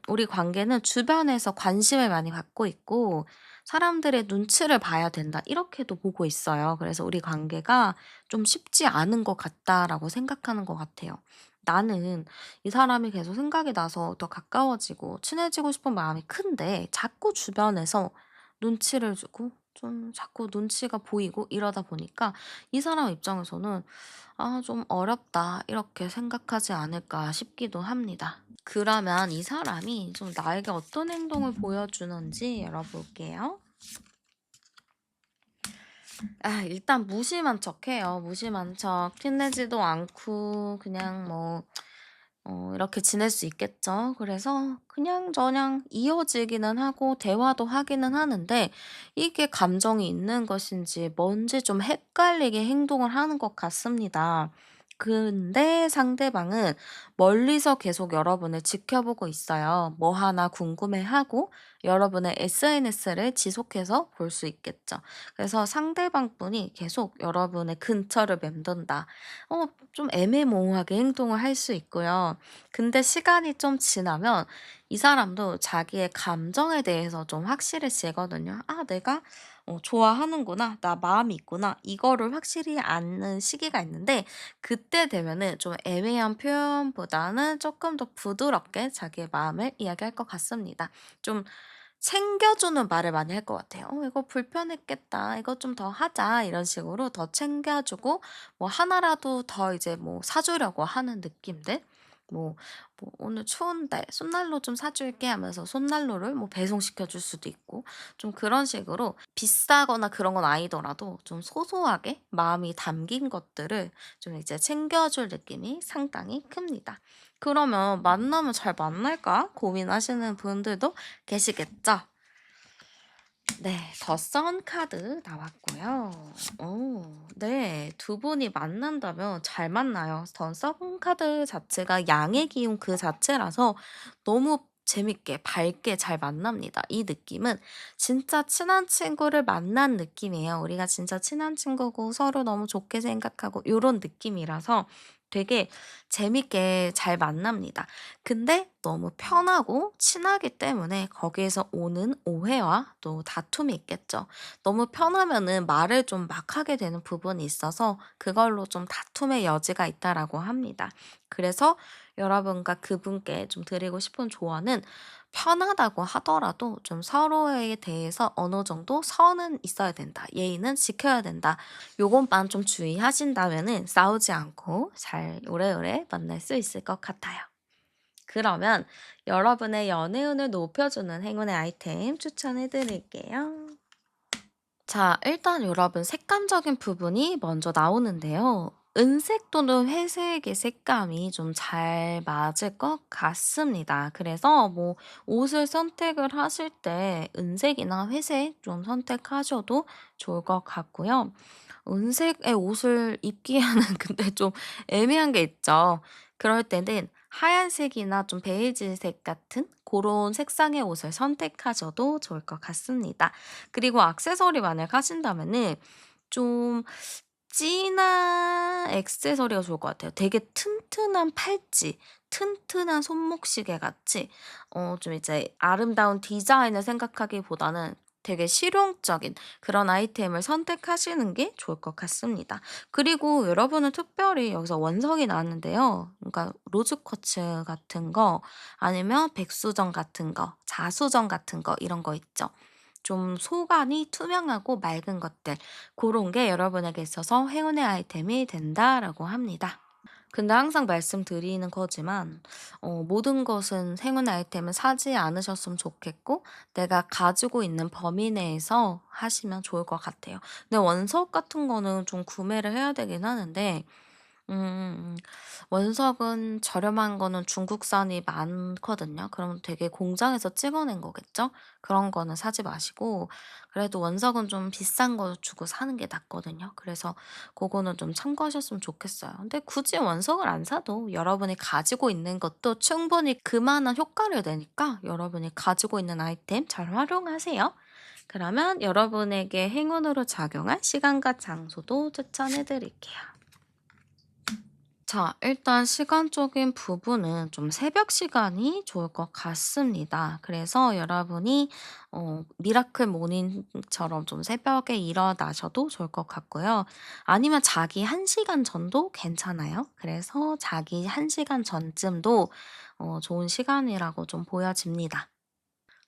우리 관계는 주변에서 관심을 많이 받고 있고 사람들의 눈치를 봐야 된다 이렇게도 보고 있어요. 그래서 우리 관계가 좀 쉽지 않은 것 같다라고 생각하는 것 같아요. 나는 이 사람이 계속 생각이 나서 더 가까워지고 친해지고 싶은 마음이 큰데 자꾸 주변에서 눈치를 주고 좀 자꾸 눈치가 보이고 이러다 보니까 이 사람 입장에서는 '아 좀 어렵다.' 이렇게 생각하지 않을까 싶기도 합니다. 그러면 이 사람이 좀 나에게 어떤 행동을 보여주는지 열어볼게요. 일단 무심한 척해요. 무심한 척. 티내지도 않고 그냥 뭐 이렇게 지낼 수 있겠죠. 그래서 그냥저냥 이어지기는 하고 대화도 하기는 하는데 이게 감정이 있는 것인지 뭔지 좀 헷갈리게 행동을 하는 것 같습니다. 근데 상대방은 멀리서 계속 여러분을 지켜보고 있어요. 뭐 하나 궁금해하고 여러분의 SNS를 지속해서 볼 수 있겠죠. 그래서 상대방 분이 계속 여러분의 근처를 맴돈다. 좀 애매모호하게 행동을 할 수 있고요. 근데 시간이 좀 지나면 이 사람도 자기의 감정에 대해서 좀 확실해지거든요. '아 내가 좋아하는구나. 나 마음이 있구나.' 이거를 확실히 아는 시기가 있는데 그때 되면은 좀 애매한 표현보다는 조금 더 부드럽게 자기의 마음을 이야기할 것 같습니다. 좀 챙겨주는 말을 많이 할 것 같아요. 이거 불편했겠다. 이거 좀 더 하자." 이런 식으로 더 챙겨 주고 뭐 하나라도 더 이제 뭐 사 주려고 하는 느낌들? 뭐 "오늘 추운데 쏜난로 좀 사 줄게." 하면서 쏜난로를 뭐 배송시켜 줄 수도 있고, 좀 그런 식으로 비싸거나 그런 건 아니더라도 좀 소소하게 마음이 담긴 것들을 좀 이제 챙겨 줄 느낌이 상당히 큽니다. 그러면 '만나면 잘 만날까?' 고민하시는 분들도 계시겠죠? 네. 더 선 카드 나왔고요. 네. 두 분이 만난다면 잘 만나요. 더 선 카드 자체가 양의 기운 그 자체라서 너무 재밌게 밝게 잘 만납니다. 이 느낌은 진짜 친한 친구를 만난 느낌이에요. 우리가 진짜 친한 친구고 서로 너무 좋게 생각하고 요런 느낌이라서 되게 재밌게 잘 만납니다. 근데 너무 편하고 친하기 때문에 거기에서 오는 오해와 또 다툼이 있겠죠. 너무 편하면은 말을 좀 막 하게 되는 부분이 있어서 그걸로 좀 다툼의 여지가 있다라고 합니다. 그래서 여러분과 그분께 좀 드리고 싶은 조언은, 편하다고 하더라도 좀 서로에 대해서 어느 정도 선은 있어야 된다. 예의는 지켜야 된다. 요것만 좀 주의하신다면은 싸우지 않고 잘 오래오래 만날 수 있을 것 같아요. 그러면 여러분의 연애운을 높여주는 행운의 아이템 추천해 드릴게요. 자, 일단 여러분 색감적인 부분이 먼저 나오는데요. 은색 또는 회색의 색감이 좀 잘 맞을 것 같습니다. 그래서 뭐 옷을 선택을 하실 때 은색이나 회색 좀 선택하셔도 좋을 것 같고요. 은색의 옷을 입기에는 근데 좀 애매한 게 있죠. 그럴 때는 하얀색이나 좀 베이지색 같은 그런 색상의 옷을 선택하셔도 좋을 것 같습니다. 그리고 액세서리 만약 하신다면은 좀 진한 액세서리가 좋을 것 같아요. 되게 튼튼한 팔찌, 튼튼한 손목시계 같이 좀 이제 아름다운 디자인을 생각하기보다는 되게 실용적인 그런 아이템을 선택하시는 게 좋을 것 같습니다. 그리고 여러분은 특별히 여기서 원석이 나왔는데요. 그러니까 로즈 쿼츠 같은 거 아니면 백수정 같은 거, 자수정 같은 거 이런 거 있죠. 좀 소관이 투명하고 맑은 것들, 그런 게 여러분에게 있어서 행운의 아이템이 된다라고 합니다. 근데 항상 말씀드리는 거지만 모든 것은 행운의 아이템을 사지 않으셨으면 좋겠고 내가 가지고 있는 범위 내에서 하시면 좋을 것 같아요. 근데 원석 같은 거는 좀 구매를 해야 되긴 하는데 음. 원석은 저렴한 거는 중국산이 많거든요. 그럼 되게 공장에서 찍어낸 거겠죠? 그런 거는 사지 마시고 그래도 원석은 좀 비싼 거 주고 사는 게 낫거든요. 그래서 고거는 좀 참고하셨으면 좋겠어요. 근데 굳이 원석을 안 사도 여러분이 가지고 있는 것도 충분히 그만한 효과를 내니까 여러분이 가지고 있는 아이템 잘 활용하세요. 그러면 여러분에게 행운으로 작용할 시간과 장소도 추천해 드릴게요. 자, 일단 시간적인 부분은 좀 새벽 시간이 좋을 것 같습니다. 그래서 여러분이 미라클 모닝처럼 좀 새벽에 일어나셔도 좋을 것 같고요. 아니면 자기 1시간 전도 괜찮아요. 그래서 자기 1시간 전쯤도 좋은 시간이라고 좀 보여집니다.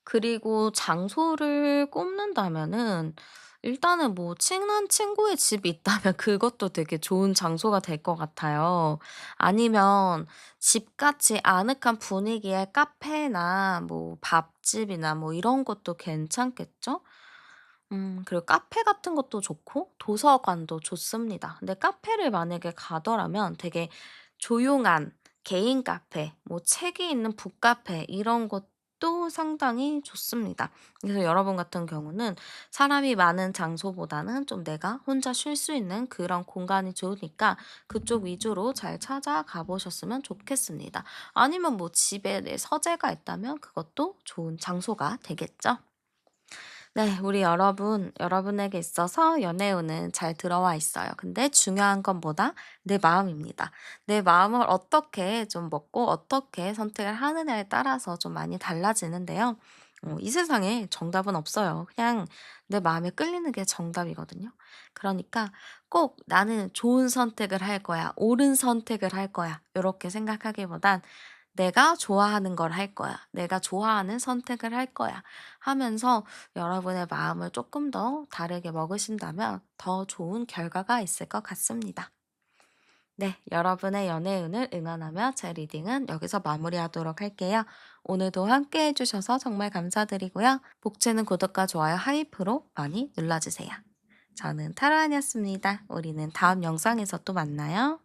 그리고 장소를 꼽는다면은 일단은 뭐 친한 친구의 집이 있다면 그것도 되게 좋은 장소가 될 것 같아요. 아니면 집같이 아늑한 분위기의 카페나 뭐 밥집이나 뭐 이런 것도 괜찮겠죠? 그리고 카페 같은 것도 좋고 도서관도 좋습니다. 근데 카페를 만약에 가더라면 되게 조용한 개인 카페, 뭐 책이 있는 북카페 이런 것도 상당히 좋습니다. 그래서 여러분 같은 경우는 사람이 많은 장소보다는 좀 내가 혼자 쉴 수 있는 그런 공간이 좋으니까 그쪽 위주로 잘 찾아가 보셨으면 좋겠습니다. 아니면 뭐 집에 내 서재가 있다면 그것도 좋은 장소가 되겠죠. 네. 우리 여러분에게 있어서 연애운은 잘 들어와 있어요. 근데 중요한 건 뭐다? 내 마음입니다. 내 마음을 어떻게 좀 먹고 어떻게 선택을 하느냐에 따라서 좀 많이 달라지는데요. 이 세상에 정답은 없어요. 그냥 내 마음에 끌리는 게 정답이거든요. 그러니까 꼭 '나는 좋은 선택을 할 거야. 옳은 선택을 할 거야.' 요렇게 생각하기보단 '내가 좋아하는 걸 할 거야. 내가 좋아하는 선택을 할 거야.' 하면서 여러분의 마음을 조금 더 다르게 먹으신다면 더 좋은 결과가 있을 것 같습니다. 네, 여러분의 연애운을 응원하며 제 리딩은 여기서 마무리하도록 할게요. 오늘도 함께 해주셔서 정말 감사드리고요. 복채는 구독과 좋아요, 하이프로 많이 눌러주세요. 저는 타로안이었습니다. 우리는 다음 영상에서 또 만나요.